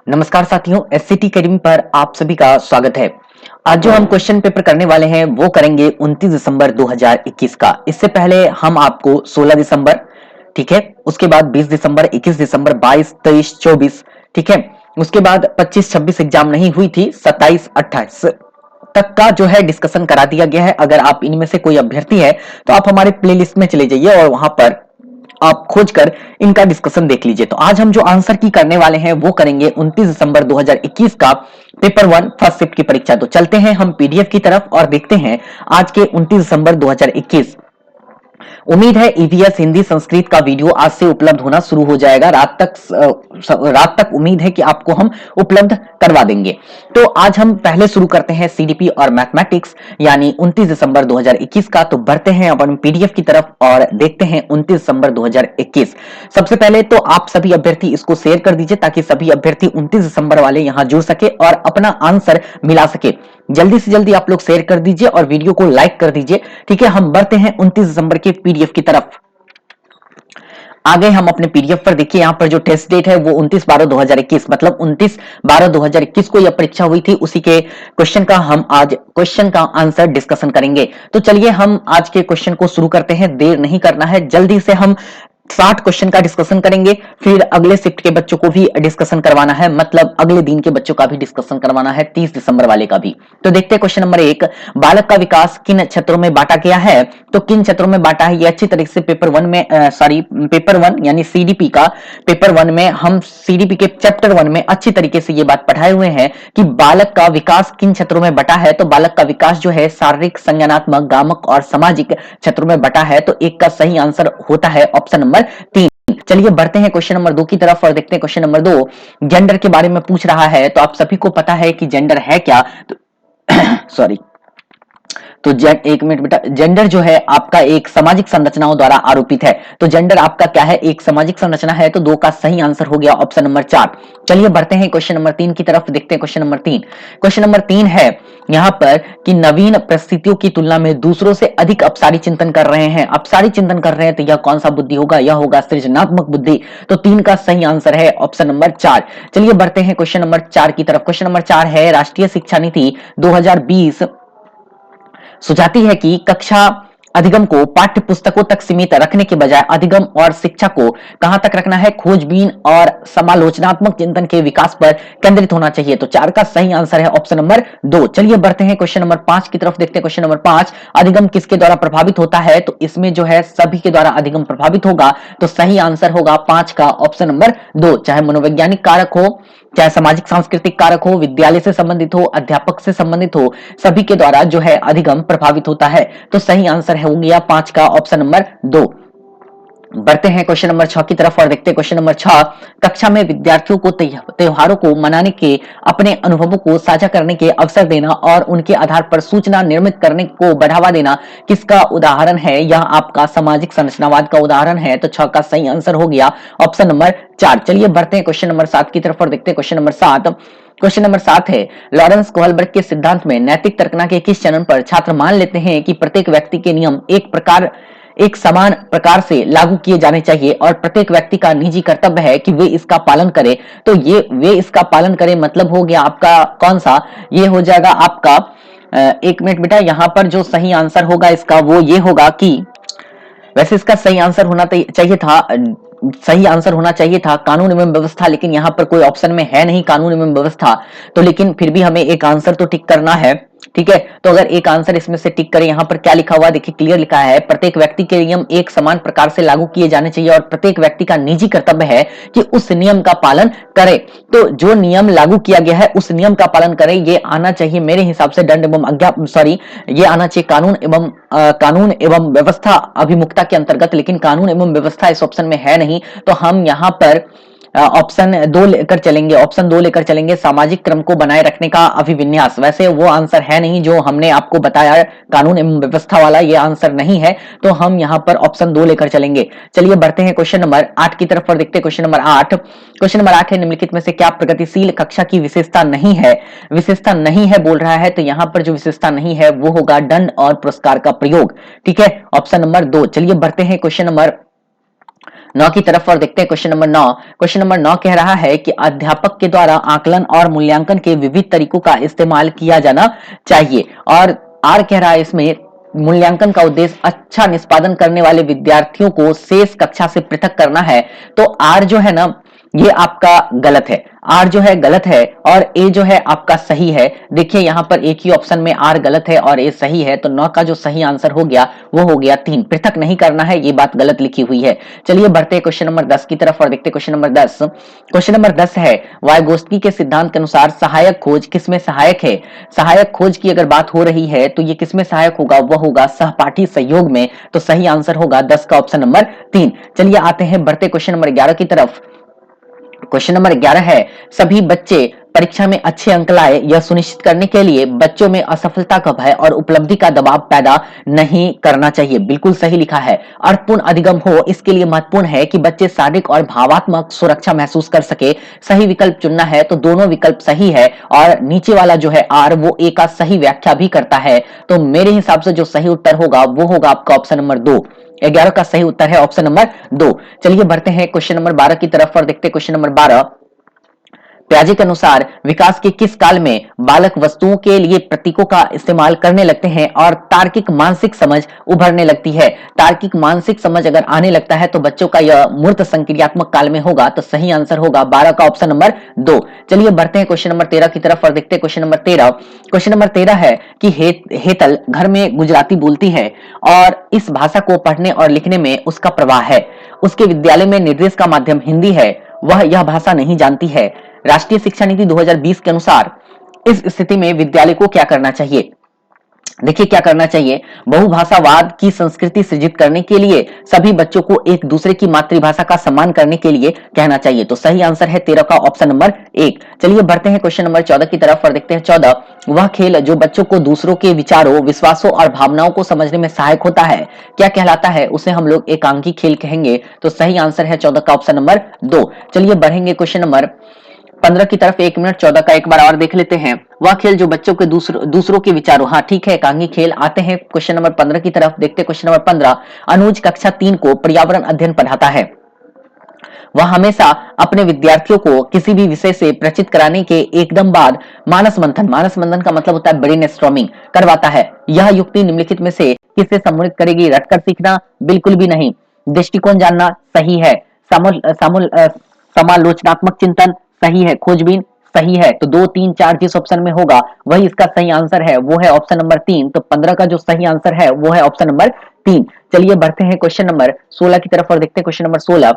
नमस्कार साथियों, एससीटी एकेडमी पर आप सभी का स्वागत है। आज जो हम क्वेश्चन पेपर करने वाले हैं वो करेंगे 29 दिसंबर 2021 का। इससे पहले हम आपको 16 दिसंबर, ठीक है, उसके बाद 20 दिसंबर, 21 दिसंबर, 22, 23, 24, ठीक है, उसके बाद 25, 26 एग्जाम नहीं हुई थी, 27, 28 तक का जो है डिस्कशन करा दिया गया है। अगर आप इनमें से कोई अभ्यर्थी है तो आप हमारे प्लेलिस्ट में चले जाइए और वहां पर आप खोजकर इनका डिस्कशन देख लीजिए। तो आज हम जो आंसर की करने वाले हैं वो करेंगे 29 दिसंबर 2021 का पेपर 1 फर्स्ट शिफ्ट की परीक्षा। तो चलते हैं हम पीडीएफ की तरफ और देखते हैं आज के 29 दिसंबर 2021। उम्मीद है ईवीएस हिंदी संस्कृत का वीडियो आज से उपलब्ध होना शुरू हो जाएगा। रात तक उम्मीद है कि आपको हम उपलब्ध करवा देंगे। तो आज हम पहले शुरू करते हैं सीडीपी और मैथमेटिक्स यानी 29 दिसंबर 2021 का। तो बढ़ते हैं अपन पीडीएफ की तरफ और देखते हैं 29 दिसंबर 2021। सबसे पहले तो आप सभी अभ्यर्थी इसको शेयर कर दीजिए ताकि सभी अभ्यर्थी 29 दिसंबर वाले यहां जुड़ सके और अपना आंसर मिला सके। जल्दी से जल्दी आप लोग शेयर कर दीजिए और वीडियो को लाइक कर दीजिए। ठीक है, हम बढ़ते हैं 29 दिसंबर के पीडीएफ की तरफ। आगे हम अपने पीडीएफ पर देखिए, यहां पर जो टेस्ट डेट है वो 29/12/2021 मतलब 29/12/2021 को यह परीक्षा हुई थी। उसी के क्वेश्चन का हम आज क्वेश्चन का आंसर डिस्कशन करेंगे। तो चलिए हम आज के क्वेश्चन को शुरू करते हैं। देर नहीं करना है, जल्दी से हम 60 क्वेश्चन का डिस्कशन करेंगे। फिर अगले शिफ्ट के बच्चों को भी डिस्कशन करवाना है, मतलब अगले दिन के बच्चों का भी डिस्कशन करवाना है, 30 दिसंबर वाले का भी। तो देखते हैं क्वेश्चन नंबर 1, बालक का विकास किन क्षेत्रों में बांटा गया है। तो किन क्षेत्रों में बांटा है ये अच्छी तरीके से पेपर 1 में पेपर 1 यानी सीडीपी का पेपर 1 में हम सीडीपी के चैप्टर 1 में अच्छी तरीके से ये बात पढ़ाए हुए हैं कि बालक का विकास किन क्षेत्रों में बटा है। तो बालक का विकास जो है शारीरिक, संज्ञानात्मक, गामक और सामाजिक क्षेत्रों में बटा है। तो एक का सही आंसर होता है ऑप्शन नंबर 3। चलिए बढ़ते हैं क्वेश्चन नंबर 2 की तरफ और देखते हैं क्वेश्चन नंबर 2 जेंडर के बारे में पूछ रहा है। तो आप सभी को पता है कि जेंडर है क्या। तो सॉरी तो एक मिनट बेटा, जेंडर जो है आपका एक सामाजिक संरचनाओं द्वारा आरोपित है। तो जेंडर आपका क्या है, एक सामाजिक संरचना है। तो 2 का सही आंसर हो गया ऑप्शन नंबर 4। चलिए बढ़ते हैं क्वेश्चन नंबर 3 की तरफ, देखते हैं क्वेश्चन नंबर 3। क्वेश्चन नंबर 3 है यहां पर कि नवीन परिस्थितियों की तुलना में दूसरों से अधिक अपसारी चिंतन कर रहे हैं। अपसारी चिंतन कर रहे हैं तो यह कौन सा बुद्धि होगा, यह होगा सृजनात्मक बुद्धि। तो 3 का सही आंसर है ऑप्शन नंबर 4। चलिए बढ़ते हैं क्वेश्चन नंबर 4 की तरफ। क्वेश्चन नंबर 4 है राष्ट्रीय शिक्षा नीति 2020 सुझाती है कि कक्षा अधिगम को पाठ्य पुस्तकों तक सीमित रखने के बजाय अधिगम और शिक्षा को कहां तक रखना है, खोजबीन और समालोचनात्मक चिंतन के विकास पर केंद्रित होना चाहिए। तो 4 का सही आंसर है ऑप्शन नंबर 2। चलिए बढ़ते हैं क्वेश्चन नंबर 5 की तरफ, देखते हैं क्वेश्चन नंबर 5 अधिगम किसके द्वारा प्रभावित होता है। तो इसमें जो है सभी के द्वारा अधिगम प्रभावित होगा। तो सही आंसर होगा 5 का ऑप्शन नंबर 2। चाहे मनोवैज्ञानिक कारक हो, चाहे सामाजिक सांस्कृतिक कारक हो, विद्यालय से संबंधित हो, अध्यापक से संबंधित हो, सभी के द्वारा जो है अधिगम प्रभावित होता है। तो सही आंसर हो गया 5 का ऑप्शन नंबर 2। बढ़ते हैं क्वेश्चन नंबर 6 की तरफ और देखते हैं क्वेश्चन नंबर 6 कक्षा में विद्यार्थियों को त्योहारों को मनाने के, अपने अनुभवों को साझा करने के अवसर देना और उनके आधार पर सूचना निर्मित करने को बढ़ावा देना किसका उदाहरण है। यह आपका सामाजिक संरचनावाद का उदाहरण है। तो 6 का सही आंसर हो गया ऑप्शन नंबर 4। चलिए बढ़ते हैं क्वेश्चन नंबर 7 की तरफ और देखते हैं क्वेश्चन नंबर 7। क्वेश्चन नंबर 7 है लॉरेंस कोहलबर्ग के सिद्धांत में नैतिक तर्कना के किस चरण पर छात्र मान लेते हैं कि प्रत्येक व्यक्ति के नियम एक समान प्रकार से लागू किए जाने चाहिए और प्रत्येक व्यक्ति का निजी कर्तव्य है कि वे इसका पालन करें। तो ये वे इसका पालन करें मतलब हो गया आपका कौन सा, ये हो जाएगा आपका एक मिनट बेटा, यहां पर जो सही आंसर होगा इसका वो ये होगा कि वैसे इसका सही आंसर होना चाहिए था, सही आंसर होना चाहिए था कानून एवं व्यवस्था, लेकिन यहां पर कोई ऑप्शन में है नहीं कानून एवं व्यवस्था। तो लेकिन फिर भी हमें एक आंसर तो टिक करना है। ठीक है, तो अगर एक आंसर इसमें से टिक करें, यहां पर क्या लिखा हुआ देखिए, क्लियर लिखा है प्रत्येक व्यक्ति के नियम एक समान प्रकार से लागू किए जाने चाहिए और प्रत्येक व्यक्ति का निजी कर्तव्य है कि उस नियम का पालन करे। तो जो नियम लागू किया गया है उस नियम का पालन करें, ये आना चाहिए मेरे हिसाब से दंड एवं ये आना चाहिए कानून एवं व्यवस्था अभिमुखता के अंतर्गत, लेकिन कानून एवं व्यवस्था इस ऑप्शन में है नहीं। तो हम यहाँ पर ऑप्शन 2 लेकर चलेंगे, ऑप्शन 2 लेकर चलेंगे, सामाजिक क्रम को बनाए रखने का अभिविन्यास। वैसे वो आंसर है नहीं जो हमने आपको बताया कानून एवं व्यवस्था वाला, ये आंसर नहीं है। तो हम यहाँ पर ऑप्शन 2 लेकर चलेंगे। चलिए बढ़ते हैं क्वेश्चन नंबर 8 की तरफ और देखते हैं क्वेश्चन नंबर 8। क्वेश्चन नंबर 8 है निम्नलिखित में से क्या प्रगतिशील कक्षा की विशेषता नहीं है, विशेषता नहीं है बोल रहा है। तो यहाँ पर जो विशेषता नहीं है वो होगा दंड और पुरस्कार का प्रयोग। ठीक है, ऑप्शन नंबर 2। चलिए बढ़ते हैं क्वेश्चन नंबर 9 की तरफ और देखते हैं क्वेश्चन नंबर 9। क्वेश्चन नंबर 9 कह रहा है कि अध्यापक के द्वारा आकलन और मूल्यांकन के विविध तरीकों का इस्तेमाल किया जाना चाहिए। और आर कह रहा है इसमें मूल्यांकन का उद्देश्य अच्छा निष्पादन करने वाले विद्यार्थियों को शेष कक्षा से पृथक करना है। तो आर जो है ना ये आपका गलत है, आर जो है गलत है और ए जो है आपका सही है। देखिए यहाँ पर एक ही ऑप्शन में आर गलत है और ए सही है, तो 9 का जो सही आंसर हो गया वो हो गया 3। पृथक नहीं करना है, ये बात गलत लिखी हुई है। चलिए बढ़ते हैं क्वेश्चन नंबर 10 की तरफ और देखते हैं क्वेश्चन नंबर 10। क्वेश्चन नंबर 10 है वाइगोत्स्की के सिद्धांत के अनुसार सहायक खोज किसमें सहायक है। सहायक खोज की अगर बात हो रही है तो ये किसमें सहायक होगा, वह होगा सहपाठी सहयोग में। तो सही आंसर होगा 10 का ऑप्शन नंबर 3। चलिए आते हैं बढ़ते क्वेश्चन नंबर 11 की तरफ। क्वेश्चन नंबर 11 है सभी बच्चे परीक्षा में अच्छे अंक लाए यह सुनिश्चित करने के लिए बच्चों में असफलता का भय और उपलब्धि का दबाव पैदा नहीं करना चाहिए। बिल्कुल सही लिखा है। अर्थपूर्ण अधिगम हो इसके लिए महत्वपूर्ण है कि बच्चे शारीरिक और भावात्मक सुरक्षा महसूस कर सके। सही विकल्प चुनना है तो दोनों विकल्प सही है और नीचे वाला जो है आर वो ए का सही व्याख्या भी करता है। तो मेरे हिसाब से जो सही उत्तर होगा वो होगा आपका ऑप्शन नंबर 2। 11 का सही उत्तर है ऑप्शन नंबर 2। चलिए बढ़ते हैं क्वेश्चन नंबर 12 की तरफ और देखते हैं क्वेश्चन नंबर 12। पियाजे के अनुसार विकास के किस काल में बालक वस्तुओं के लिए प्रतीकों का इस्तेमाल करने लगते हैं और तार्किक मानसिक समझ उभरने लगती है। तार्किक मानसिक समझ अगर आने लगता है तो बच्चों का यह मूर्त संक्रियात्मक काल में होगा। तो सही आंसर होगा 12 का ऑप्शन नंबर 2। चलिए बढ़ते हैं क्वेश्चन नंबर 13 की तरफ और देखते हैं क्वेश्चन नंबर 13। क्वेश्चन नंबर 13 है कि हेतल घर में गुजराती बोलती है और इस भाषा को पढ़ने और लिखने में उसका प्रवाह है। उसके विद्यालय में निर्देश का माध्यम हिंदी है, वह यह भाषा नहीं जानती है। राष्ट्रीय शिक्षा नीति 2020 के अनुसार इस स्थिति में विद्यालय को क्या करना चाहिए। देखिए क्या करना चाहिए, बहुभाषावाद की संस्कृति सृजित करने के लिए सभी बच्चों को एक दूसरे की मातृभाषा का सम्मान करने के लिए कहना चाहिए। तो सही आंसर है 13 का ऑप्शन नंबर 1। चलिए बढ़ते हैं क्वेश्चन नंबर 14 की तरफ और देखते हैं 14। वह खेल जो बच्चों को दूसरों के विचारों विश्वासों और भावनाओं को समझने में सहायक होता है क्या कहलाता है, उसे हम लोग एकांकी खेल कहेंगे। तो सही आंसर है 14 का ऑप्शन नंबर 2। चलिए बढ़ेंगे क्वेश्चन नंबर 15 की तरफ। 1 मिनट 14 का एक बार और देख लेते हैं। वह खेल जो बच्चों के दूसरों के विचारों, हाँ ठीक है एकांगी खेल। आते हैं क्वेश्चन नंबर 15 की तरफ, देखते हैं क्वेश्चन नंबर 15। अनुज कक्षा 3 को पर्यावरण अध्ययन पढ़ाता है। वह हमेशा अपने विद्यार्थियों को किसी भी विषय से परिचित कराने के एकदम बाद मानस मंथन का मतलब होता है ब्रेनस्टॉर्मिंग करवाता है। यह युक्ति निम्नलिखित में से किससे सम्मिलित करेगी। रटकर सीखना बिल्कुल भी नहीं। दृष्टिकोण जानना सही है। समालोचनात्मक चिंतन सही है। खोजबीन सही है। तो 2 3 4 जिस ऑप्शन में होगा वही इसका सही आंसर है, वो है ऑप्शन नंबर 3। तो 15 का जो सही आंसर है वो है ऑप्शन नंबर 3। चलिए बढ़ते हैं क्वेश्चन नंबर 16 की तरफ और देखते हैं क्वेश्चन नंबर 16।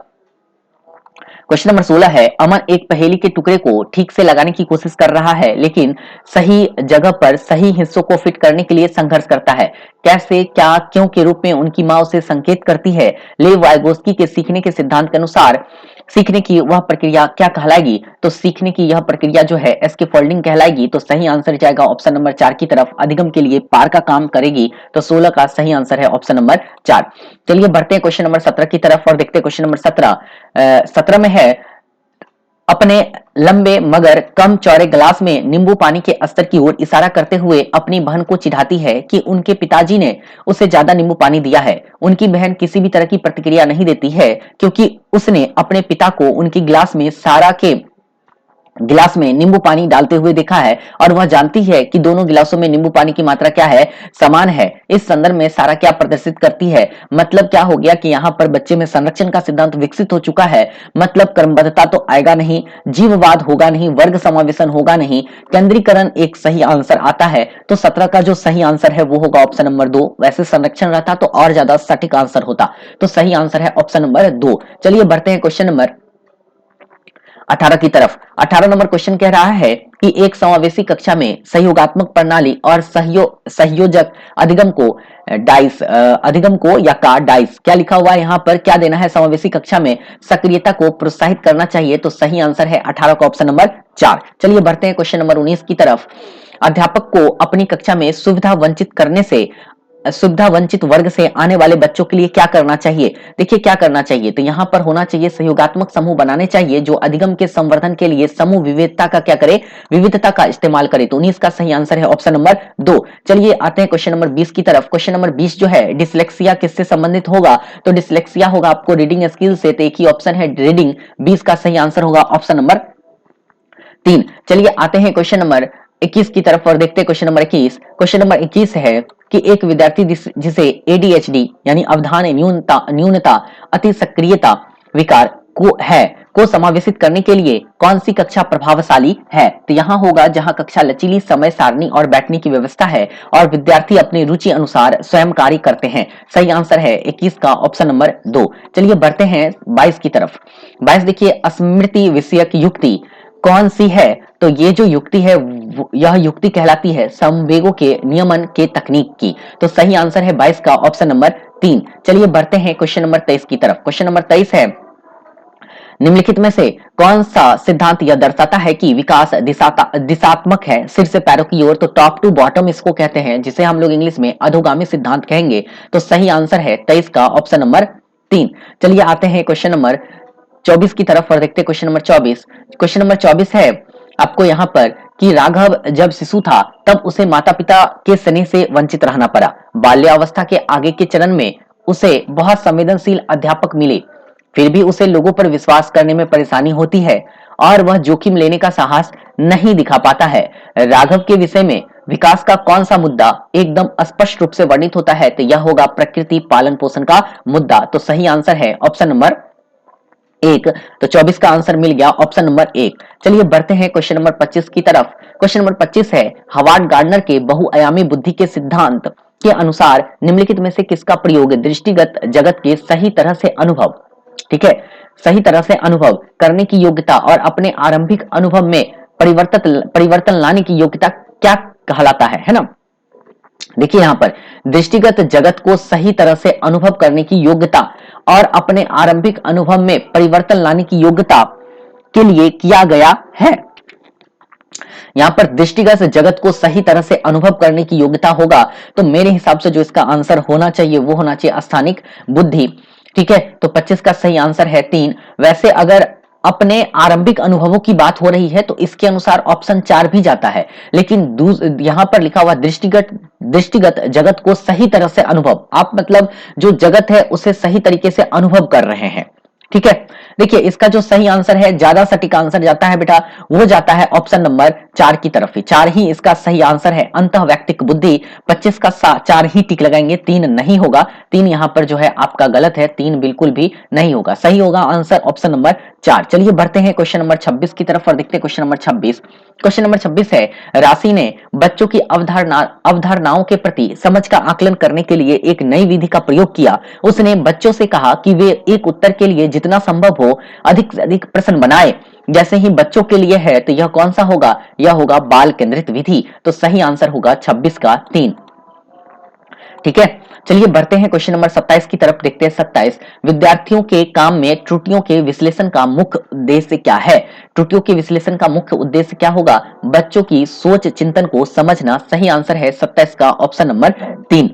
क्वेश्चन नंबर 16 है अमन एक पहेली के टुकड़े को ठीक से लगाने की कोशिश कर रहा है लेकिन सही जगह पर सही हिस्सों को फिट करने के लिए संघर्ष करता है। कैसे, क्या, क्यों के रूप में उनकी मां उसे संकेत करती है। लेव वाइगोत्स्की के सीखने के सिद्धांत के अनुसार सीखने की वह प्रक्रिया क्या कहलाएगी। तो सीखने की यह प्रक्रिया जो है स्कैफोल्डिंग कहलाएगी। तो सही आंसर जाएगा ऑप्शन नंबर 4 की तरफ, अधिगम के लिए पार का काम करेगी। तो 16 का सही आंसर है ऑप्शन नंबर 4। चलिए बढ़ते हैं क्वेश्चन नंबर 17 की तरफ और देखते हैं क्वेश्चन नंबर 17। 17 में है अपने लंबे मगर कम चौड़े गिलास में नींबू पानी के स्तर की ओर इशारा करते हुए अपनी बहन को चिढ़ाती है कि उनके पिताजी ने उसे ज्यादा नींबू पानी दिया है। उनकी बहन किसी भी तरह की प्रतिक्रिया नहीं देती है क्योंकि उसने अपने पिता को उनकी गिलास में गिलास में नींबू पानी डालते हुए देखा है और वह जानती है कि दोनों गिलासों में नींबू पानी की मात्रा क्या है, समान है। इस संदर्भ में सारा क्या प्रदर्शित करती है। मतलब क्या हो गया कि यहाँ पर बच्चे में संरक्षण का सिद्धांत विकसित हो चुका है। मतलब क्रमबद्धता तो आएगा नहीं, जीववाद होगा नहीं, वर्ग समावेशन होगा नहीं, केंद्रीकरण एक सही आंसर आता है। तो 17 का जो सही आंसर है वो होगा ऑप्शन नंबर 2। वैसे संरक्षण रहता तो और ज्यादा सटीक आंसर होता। तो सही आंसर है ऑप्शन नंबर 2। चलिए बढ़ते हैं क्वेश्चन नंबर 18 की तरफ। 18 नंबर क्वेश्चन कह रहा है कि एक समावेशी कक्षा में सहयोगात्मक प्रणाली और सहयोजक अधिगम को या का डाइस क्या लिखा हुआ है यहाँ पर, क्या देना है। समावेशी कक्षा में सक्रियता को प्रोत्साहित करना चाहिए। तो सही आंसर है 18 का ऑप्शन नंबर 4। चलिए बढ़ते हैं क्वेश्चन नंबर 19 की तरफ। अध्यापक को अपनी कक्षा में सुविधा वंचित करने से सुविधा वंचित वर्ग से आने वाले बच्चों के लिए क्या करना चाहिए? देखिए क्या करना चाहिए, तो यहाँ पर होना चाहिए सहयोगात्मक समूह बनाने चाहिए जो अधिगम के संवर्धन के लिए समूह विविधता का क्या करे, विविधता का इस्तेमाल करे। तो 19 का सही आंसर है ऑप्शन नंबर 2। चलिए आते हैं क्वेश्चन नंबर 20 की तरफ। क्वेश्चन नंबर 20 जो है डिसलेक्सिया किससे संबंधित होगा? तो डिसलेक्सिया होगा आपको रीडिंग स्किल से, तो एक ही ऑप्शन है रीडिंग। 20 का सही आंसर होगा ऑप्शन नंबर 3। चलिए आते हैं क्वेश्चन नंबर 21 की तरफ और देखते हैं क्वेश्चन नंबर 21। क्वेश्चन नंबर 21 है कि एक विद्यार्थी जिसे एडीएचडी यानी अवधान न्यूनता न्यूनता अति सक्रियता विकार को समावेशित करने के लिए कौन सी कक्षा प्रभावशाली है? तो यहाँ होगा जहाँ कक्षा लचीली समय सारणी और बैठने की व्यवस्था है और विद्यार्थी अपनी रुचि अनुसार स्वयं कार्य करते हैं। सही आंसर है 21 का ऑप्शन नंबर 2। चलिए बढ़ते हैं 22 की तरफ। 22 देखिए स्मृति विषयक युक्ति कौन सी है? तो ये जो युक्ति है यह युक्ति कहलाती है संवेगों के नियमन के तकनीक की। तो सही आंसर है 22 का ऑप्शन नंबर 3। चलिए बढ़ते हैं क्वेश्चन नंबर 23 की तरफ। क्वेश्चन नंबर 23 है निम्नलिखित में से कौन सा सिद्धांत यह दर्शाता है कि विकास दिशात्मक है सिर से पैरों की ओर? तो टॉप टू बॉटम इसको कहते हैं, जिसे हम लोग इंग्लिश में अधोगामी सिद्धांत कहेंगे। तो सही आंसर है 23 का ऑप्शन नंबर 3। चलिए आते हैं क्वेश्चन नंबर 24 की तरफ और देखते हैं क्वेश्चन नंबर 24। क्वेश्चन नंबर 24 है आपको यहाँ पर कि राघव जब शिशु था तब उसे माता पिता के स्नेह से वंचित रहना पड़ा। बाल्यावस्था के आगे के चरण में उसे बहुत संवेदनशील अध्यापक मिले, फिर भी उसे लोगों पर विश्वास करने में परेशानी होती है और वह जोखिम लेने का साहस नहीं दिखा पाता है। राघव के विषय में विकास का कौन सा मुद्दा एकदम स्पष्ट रूप से वर्णित होता है? तो यह होगा प्रकृति पालन पोषण का मुद्दा। तो सही आंसर है ऑप्शन नंबर 1। तो 24 का आंसर मिल गया ऑप्शन नंबर 1। चलिए बढ़ते हैं क्वेश्चन नंबर 25 की तरफ। क्वेश्चन नंबर 25 है हार्वर्ड गार्डनर के बहुआयामी बुद्धि के सिद्धांत के अनुसार निम्नलिखित में से किसका प्रयोग दृष्टिगत जगत के सही तरह से अनुभव, ठीक है, सही तरह से अनुभव करने की योग्यता और अपने आरंभिक अनुभव में परिवर्तन लाने की योग्यता क्या कहलाता है ना? देखिए यहां पर दृष्टिगत जगत को सही तरह से अनुभव करने की योग्यता और अपने आरंभिक अनुभव में परिवर्तन लाने की योग्यता के लिए किया गया है। यहां पर दृष्टिगत जगत को सही तरह से अनुभव करने की योग्यता होगा, तो मेरे हिसाब से जो इसका आंसर होना चाहिए वो होना चाहिए स्थानिक बुद्धि। ठीक है, तो 25 का सही आंसर है 3। वैसे अगर अपने आरंभिक अनुभवों की बात हो रही है तो इसके अनुसार ऑप्शन 4 भी जाता है, लेकिन यहां पर लिखा हुआ दृष्टिगत जगत को सही तरह से अनुभव, आप मतलब जो जगत है उसे सही तरीके से अनुभव कर रहे हैं। ठीक है, देखिए इसका जो सही आंसर है, ज्यादा सटीक आंसर जाता है बेटा, वो जाता है ऑप्शन नंबर 4 की तरफ ही। 4 ही इसका सही आंसर है, अंतः वैयक्तिक बुद्धि। 25 का 4 ही टिक लगाएंगे, 3 नहीं होगा। 3 यहां पर जो है आपका गलत है, 3 बिल्कुल भी नहीं होगा। सही होगा आंसर ऑप्शन नंबर 4। चलिए बढ़ते हैं क्वेश्चन नंबर 26 की तरफ और देखते हैं क्वेश्चन नंबर 26। क्वेश्चन नंबर 26 है राशि ने बच्चों की अवधारणाओं के प्रति समझ का आकलन करने के लिए एक नई विधि का प्रयोग किया। उसने बच्चों से कहा कि वे एक उत्तर के लिए जितना संभव हो अधिक से अधिक प्रश्न बनाए, जैसे ही बच्चों के लिए है। तो यह कौन सा होगा? यह होगा बाल केंद्रित विधि। तो सही आंसर होगा 26 का 3। ठीक है, चलिए बढ़ते हैं क्वेश्चन नंबर 27 की तरफ, देखते हैं 27। विद्यार्थियों के काम में त्रुटियों के विश्लेषण का मुख्य उद्देश्य क्या है? त्रुटियों के विश्लेषण का मुख्य उद्देश्य क्या होगा? बच्चों की सोच चिंतन को समझना। सही आंसर है 27 का ऑप्शन नंबर 3।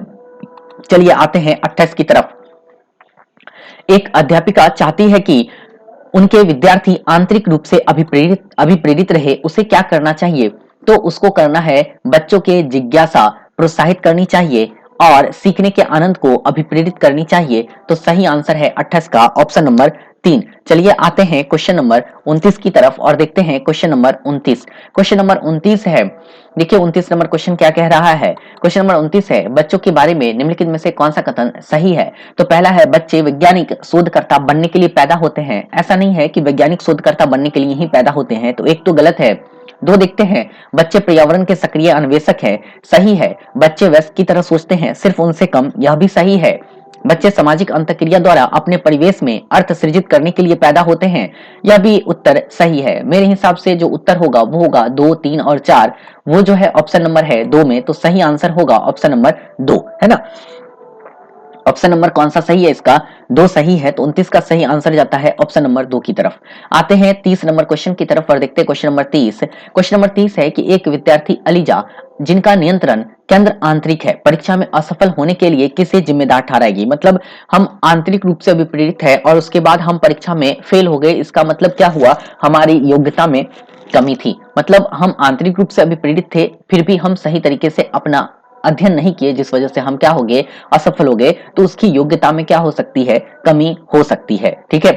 चलिए आते हैं 28 की तरफ। एक अध्यापिका चाहती है कि उनके विद्यार्थी आंतरिक रूप से अभिप्रेरित रहे, उसे क्या करना चाहिए? तो उसको करना है बच्चों के जिज्ञासा प्रोत्साहित करनी चाहिए और सीखने के आनंद को अभिप्रेरित करनी चाहिए। तो सही आंसर है 28 का ऑप्शन नंबर 3। चलिए आते हैं क्वेश्चन नंबर 29 की तरफ और देखते हैं क्वेश्चन नंबर 29। क्वेश्चन नंबर 29 है, देखिए 29 नंबर क्वेश्चन क्या कह रहा है? क्वेश्चन नंबर 29 है बच्चों के बारे में निम्नलिखित में से कौन सा कथन सही है? तो पहला है बच्चे वैज्ञानिक शोधकर्ता बनने के लिए पैदा होते हैं। ऐसा नहीं है कि वैज्ञानिक शोधकर्ता बनने के लिए ही पैदा होते हैं, तो एक तो गलत है। 2 देखते हैं बच्चे पर्यावरण के सक्रिय अन्वेषक है। सही है। बच्चे वयस्क की तरह सोचते हैं, सिर्फ उनसे कम। यह भी सही है। बच्चे सामाजिक अंतक्रिया द्वारा अपने परिवेश में अर्थ सृजित करने के लिए पैदा होते हैं। यह भी उत्तर सही है। मेरे हिसाब से जो उत्तर होगा वो होगा 2, 3 और 4, वो जो है ऑप्शन नंबर है 2 में। तो सही आंसर होगा ऑप्शन नंबर 2, है ना? ऑप्शन नंबर कौन सा सही है इसका? दो सही है, तो 29 का सही आंसर जाता है ऑप्शन नंबर 2 की तरफ। आते हैं 30 नंबर क्वेश्चन की तरफ और देखते हैं क्वेश्चन नंबर 30। क्वेश्चन नंबर 30 है कि एक विद्यार्थी अलीजा, जिनका नियंत्रण केंद्र आंतरिक है, परीक्षा में असफल होने के लिए किसे जिम्मेदार ठहराएगी? मतलब हम आंतरिक रूप से विपरीत है और उसके बाद हम परीक्षा में फेल हो गए, इसका मतलब क्या हुआ? हमारी योग्यता में कमी थी। मतलब हम आंतरिक रूप से अभिप्रेरित थे, फिर भी हम सही तरीके से अपना अध्ययन नहीं किए, जिस वजह से हम क्या हो गए? असफल हो गए। तो उसकी योग्यता में क्या हो सकती है? कमी हो सकती है। ठीक है,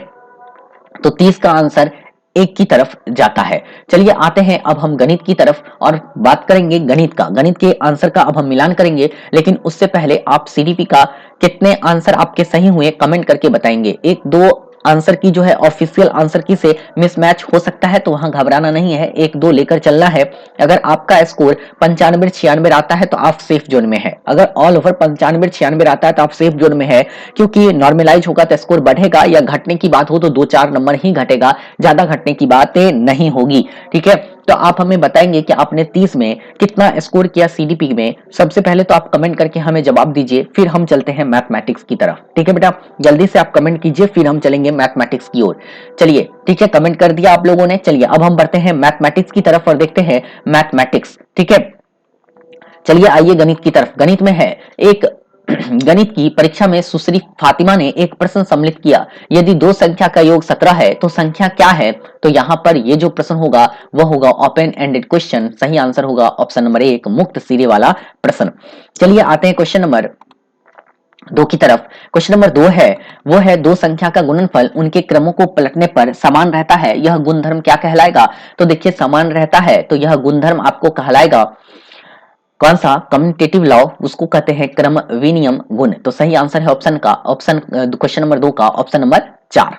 तो 30 का आंसर एक की तरफ जाता है। चलिए आते हैं अब हम गणित की तरफ और बात करेंगे गणित का। गणित के आंसर का अब हम मिलान करेंगे, लेकिन उससे पहले आप सीडीपी का कितने आंसर आपके सही हुए कमेंट करके बताएंगे। एक दो आंसर की जो है ऑफिशियल आंसर की से मिसमैच हो सकता है, तो वहां घबराना नहीं है, एक दो लेकर चलना है। अगर आपका स्कोर 95-96 आता है तो आप सेफ जोन में है। अगर ऑल ओवर 95-96 आता है तो आप सेफ जोन में है, क्योंकि नॉर्मलाइज होगा तो स्कोर बढ़ेगा, या घटने की बात हो तो 2-4 नंबर ही घटेगा, ज्यादा घटने की बातें नहीं होगी। ठीक है, तो आप हमें बताएंगे कि आपने 30 में कितना स्कोर किया सीडीपी में। सबसे पहले तो आप कमेंट करके हमें जवाब दीजिए, फिर हम चलते हैं मैथमेटिक्स की तरफ। ठीक है बेटा, जल्दी से आप कमेंट कीजिए, फिर हम चलेंगे मैथमेटिक्स की ओर। चलिए ठीक है, कमेंट कर दिया आप लोगों ने। चलिए अब हम बढ़ते हैं मैथमेटिक्स की तरफ और देखते हैं मैथमेटिक्स। ठीक है, चलिए आइए गणित की तरफ। गणित में है एक गणित की परीक्षा में सुश्री फातिमा ने एक प्रश्न सम्मिलित किया, यदि दो संख्या का योग 17 है तो संख्या क्या है? तो यहाँ पर ये जो प्रश्न होगा वह होगा ओपन एंडेड क्वेश्चन। सही आंसर होगा ऑप्शन नंबर 1, मुक्त सिरे वाला प्रश्न। चलिए आते हैं क्वेश्चन नंबर 2 की तरफ। क्वेश्चन नंबर 2 है, वो है दो संख्या का गुणनफल उनके क्रमों को पलटने पर समान रहता है, यह गुणधर्म क्या कहलाएगा? तो देखिए समान रहता है तो यह गुणधर्म आपको कहलाएगा कौन सा? कम्यूटेटिव लॉ, उसको कहते हैं क्रम विनियम गुण। तो सही आंसर है ऑप्शन का ऑप्शन क्वेश्चन नंबर 2 का ऑप्शन नंबर 4।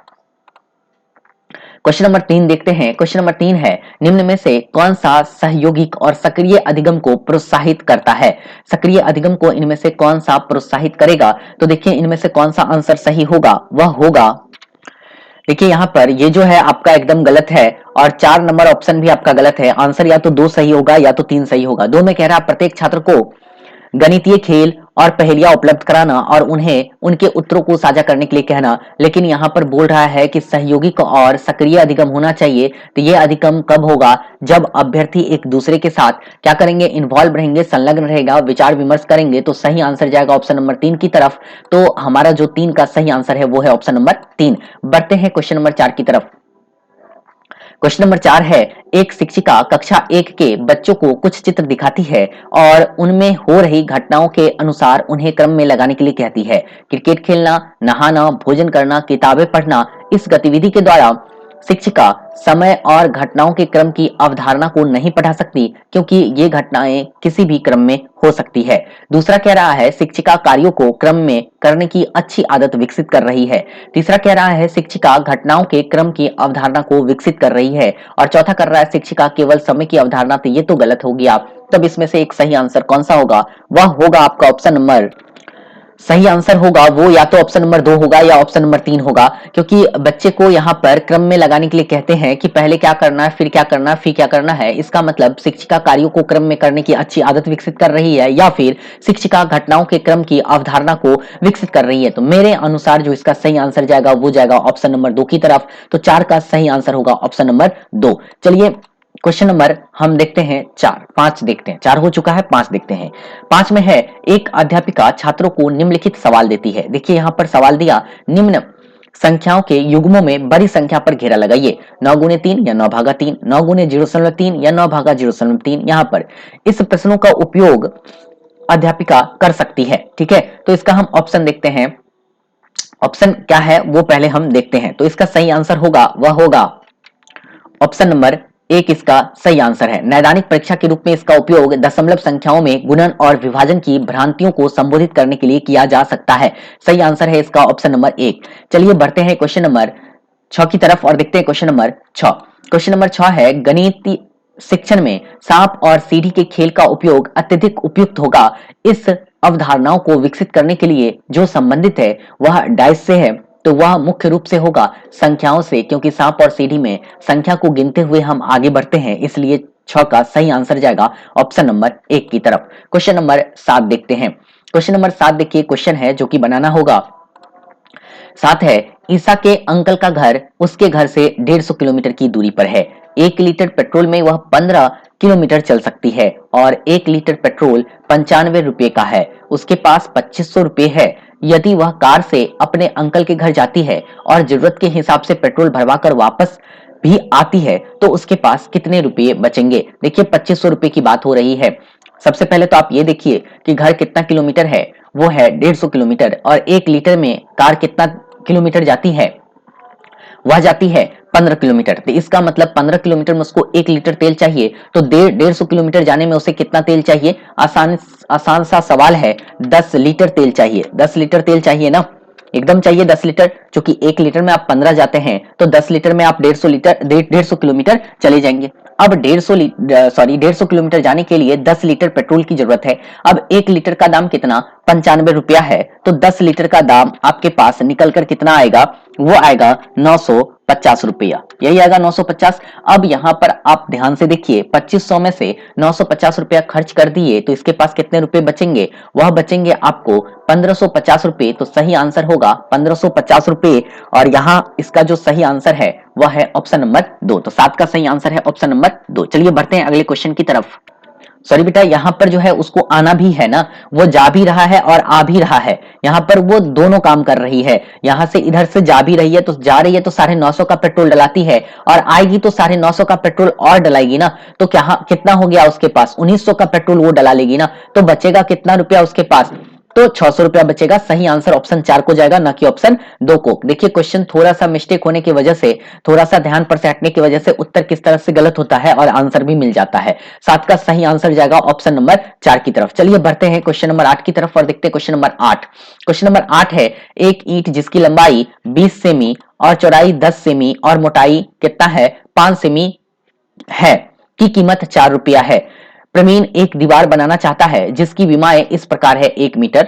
क्वेश्चन नंबर 3 देखते हैं। क्वेश्चन नंबर 3 है, निम्न में से कौन सा सहयोगिक और सक्रिय अधिगम को प्रोत्साहित करता है? सक्रिय अधिगम को इनमें से कौन सा प्रोत्साहित करेगा? तो देखिए इनमें से कौन सा आंसर सही होगा? वह होगा, देखिए यहाँ पर ये जो है आपका एकदम गलत है, और 4 नंबर ऑप्शन भी आपका गलत है। आंसर या तो 2 सही होगा या तो 3 सही होगा। 2 में कह रहा है प्रत्येक छात्र को गणितीय खेल और पहेलियां उपलब्ध कराना और उन्हें उनके उत्तरों को साझा करने के लिए कहना, लेकिन यहाँ पर बोल रहा है कि सहयोगिक और सक्रिय अधिगम होना चाहिए। तो ये अधिगम कब होगा? जब अभ्यर्थी एक दूसरे के साथ क्या करेंगे? इन्वॉल्व रहेंगे, संलग्न रहेगा, विचार विमर्श करेंगे। तो सही आंसर जाएगा ऑप्शन नंबर 3 की तरफ। तो हमारा जो 3 का सही आंसर है वो है ऑप्शन नंबर 3। बढ़ते हैं क्वेश्चन नंबर 4 की तरफ। क्वेश्चन नंबर 4 है, एक शिक्षिका कक्षा 1 के बच्चों को कुछ चित्र दिखाती है और उनमें हो रही घटनाओं के अनुसार उन्हें क्रम में लगाने के लिए कहती है। क्रिकेट खेलना, नहाना, भोजन करना, किताबें पढ़ना। इस गतिविधि के द्वारा शिक्षिका समय और घटनाओं के क्रम की अवधारणा को नहीं पढ़ा सकती, क्योंकि ये घटनाएं किसी भी क्रम में हो सकती है। दूसरा कह रहा है शिक्षिका कार्यों को क्रम में करने की अच्छी आदत विकसित कर रही है। तीसरा कह रहा है शिक्षिका घटनाओं के क्रम की अवधारणा को विकसित कर रही है। और चौथा कर रहा है शिक्षिका केवल समय की अवधारणा। तो ये तो गलत हो गया। तब इसमें से एक सही आंसर कौन सा होगा? वह होगा आपका ऑप्शन नंबर, सही आंसर होगा वो या तो ऑप्शन नंबर 2 होगा या ऑप्शन नंबर 3 होगा, क्योंकि बच्चे को यहाँ पर क्रम में लगाने के लिए कहते हैं कि पहले क्या करना है, फिर क्या करना है, फिर क्या करना है। इसका मतलब शिक्षिका कार्यों को क्रम में करने की अच्छी आदत विकसित कर रही है, या फिर शिक्षिका घटनाओं के क्रम की अवधारणा को विकसित कर रही है। तो मेरे अनुसार जो इसका सही आंसर जाएगा वो जाएगा ऑप्शन नंबर 2 की तरफ। तो 4 का सही आंसर होगा ऑप्शन नंबर 2। चलिए क्वेश्चन नंबर हम देखते हैं 4, 5 देखते हैं। 4 हो चुका है, 5 देखते हैं। 5 में है, एक अध्यापिका छात्रों को निम्नलिखित सवाल देती है। देखिए यहाँ पर सवाल दिया, निम्न संख्याओं के युग्मों में बड़ी संख्या पर घेरा लगाइए। 9 गुने 3 या 9 भागा 3, 9 गुने 0.3 या 9 भागा 0.3। यहाँ पर इस प्रश्नों का उपयोग अध्यापिका कर सकती है। ठीक है, तो इसका हम ऑप्शन देखते हैं। ऑप्शन क्या है वो पहले हम देखते हैं। तो इसका सही आंसर होगा, वह होगा ऑप्शन नंबर 1। इसका सही आंसर है। नैदानिक परीक्षा के रूप में इसका उपयोग दशमलव संख्याओं में गुणन और विभाजन की भ्रांतियों को संबोधित करने के लिए किया जा सकता है। सही आंसर है इसका ऑप्शन नंबर 1। चलिए बढ़ते हैं क्वेश्चन नंबर 6 की तरफ और देखते हैं क्वेश्चन नंबर 6। क्वेश्चन नंबर 6 है, गणित शिक्षण में सांप और सीढ़ी के खेल का उपयोग अत्यधिक उपयुक्त होगा। इस अवधारणाओं को विकसित करने के लिए जो संबंधित है वह डाइस से है, तो वह मुख्य रूप से होगा संख्याओं से, क्योंकि सांप और सीढ़ी में संख्या को गिनते हुए हम आगे बढ़ते हैं, इसलिए 6 का सही आंसर जाएगा ऑप्शन नंबर 1 की तरफ। क्वेश्चन नंबर 7 देखते हैं। क्वेश्चन नंबर 7 देखिए, क्वेश्चन है जो कि बनाना होगा। 7 है, ईसा के अंकल का घर उसके घर से 150 किलोमीटर की दूरी पर है। 1 लीटर पेट्रोल में वह 15 किलोमीटर चल सकती है और 1 लीटर पेट्रोल 95 रुपए का है। उसके पास 2500 रुपए है। यदि वह कार से अपने अंकल के घर जाती है और जरूरत के हिसाब से पेट्रोल भरवाकर वापस भी आती है तो उसके पास कितने रुपए बचेंगे। देखिए 2500 रुपए की बात हो रही है। सबसे पहले तो आप ये देखिए कि घर कितना किलोमीटर है, वो है 150 किलोमीटर, और 1 लीटर में कार कितना किलोमीटर जाती है, वह जाती है 15 किलोमीटर। तो इसका मतलब 15 किलोमीटर में उसको 1 लीटर तेल चाहिए, तो 150 किलोमीटर जाने में उसे कितना तेल चाहिए। आसान आसान सा सवाल है, 10 लीटर तेल चाहिए। 10 लीटर तेल चाहिए ना, एकदम चाहिए 10 लीटर, क्योंकि 1 लीटर में आप 15 जाते हैं तो 10 लीटर में आप 150 किलोमीटर चले जाएंगे। अब 150 किलोमीटर जाने के लिए 10 लीटर पेट्रोल की जरूरत है। अब 1 लीटर का दाम कितना, 95 रुपया है, तो 10 लीटर का दाम आपके पास निकल कर कितना आएगा, वो आएगा 950 रुपया। यही आएगा 950। अब यहाँ पर आप ध्यान से देखिए, 2500 में से 950 रुपया खर्च कर दिए तो इसके पास कितने रुपए बचेंगे, वह बचेंगे आपको 1550 रुपए। तो सही आंसर होगा 1550 रुपए, और यहाँ इसका जो सही आंसर है वह है ऑप्शन नंबर 2। तो 7 का सही आंसर है ऑप्शन नंबर 2। चलिए बढ़ते हैं अगले क्वेश्चन की तरफ। सॉरी बेटा, यहाँ पर जो है उसको आना भी है ना, वो जा भी रहा है और आ भी रहा है। यहाँ पर वो दोनों काम कर रही है। यहाँ से इधर से जा भी रही है, तो जा रही है तो 950 का पेट्रोल डलाती है, और आएगी तो 950 का पेट्रोल और डलाएगी ना। तो क्या कितना हो गया उसके पास, 1900 का पेट्रोल वो डला लेगी ना। तो बचेगा कितना रुपया उसके पास, तो 600 रुपया बचेगा। सही आंसर ऑप्शन 4 को जाएगा, ना कि ऑप्शन 2 को। देखिए क्वेश्चन थोड़ा सा मिस्टेक होने की वजह से, थोड़ा सा ध्यान पर से हटने की वजह से उत्तर किस तरह से गलत होता है और आंसर भी मिल जाता है। 7 का सही आंसर जाएगा ऑप्शन नंबर 4 की तरफ। चलिए बढ़ते हैं क्वेश्चन नंबर 8 की तरफ और देखते हैं क्वेश्चन नंबर 8। क्वेश्चन नंबर 8 है, एक ईंट जिसकी लंबाई 20 सेमी और चौड़ाई 10 सेमी और मोटाई कितना है, 5 सेमी है, की कीमत 4 रुपया है। प्रवीण एक दीवार बनाना चाहता है जिसकी विमाएं इस प्रकार है, 1 मीटर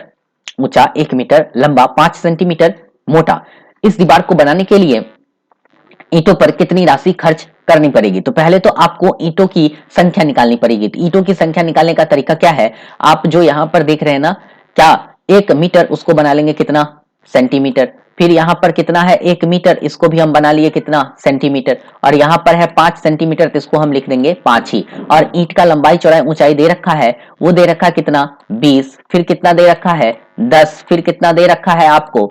ऊंचा, 1 मीटर लंबा, 5 सेंटीमीटर मोटा। इस दीवार को बनाने के लिए ईंटों पर कितनी राशि खर्च करनी पड़ेगी। तो पहले तो आपको ईंटों की संख्या निकालनी पड़ेगी। तो ईंटों की संख्या निकालने का तरीका क्या है, आप जो यहां पर देख रहे हैं ना, क्या 1 मीटर उसको बना लेंगे कितना, सेंटीमीटर। फिर यहाँ पर कितना है 1 मीटर, इसको भी हम बना लिए कितना, सेंटीमीटर। और यहाँ पर है 5 सेंटीमीटर, तो इसको हम लिख देंगे 5 ही। और ईंट का लंबाई चौड़ाई ऊंचाई दे रखा है, वो दे रखा है कितना, 20। फिर कितना दे रखा है, 10। फिर कितना दे रखा है आपको,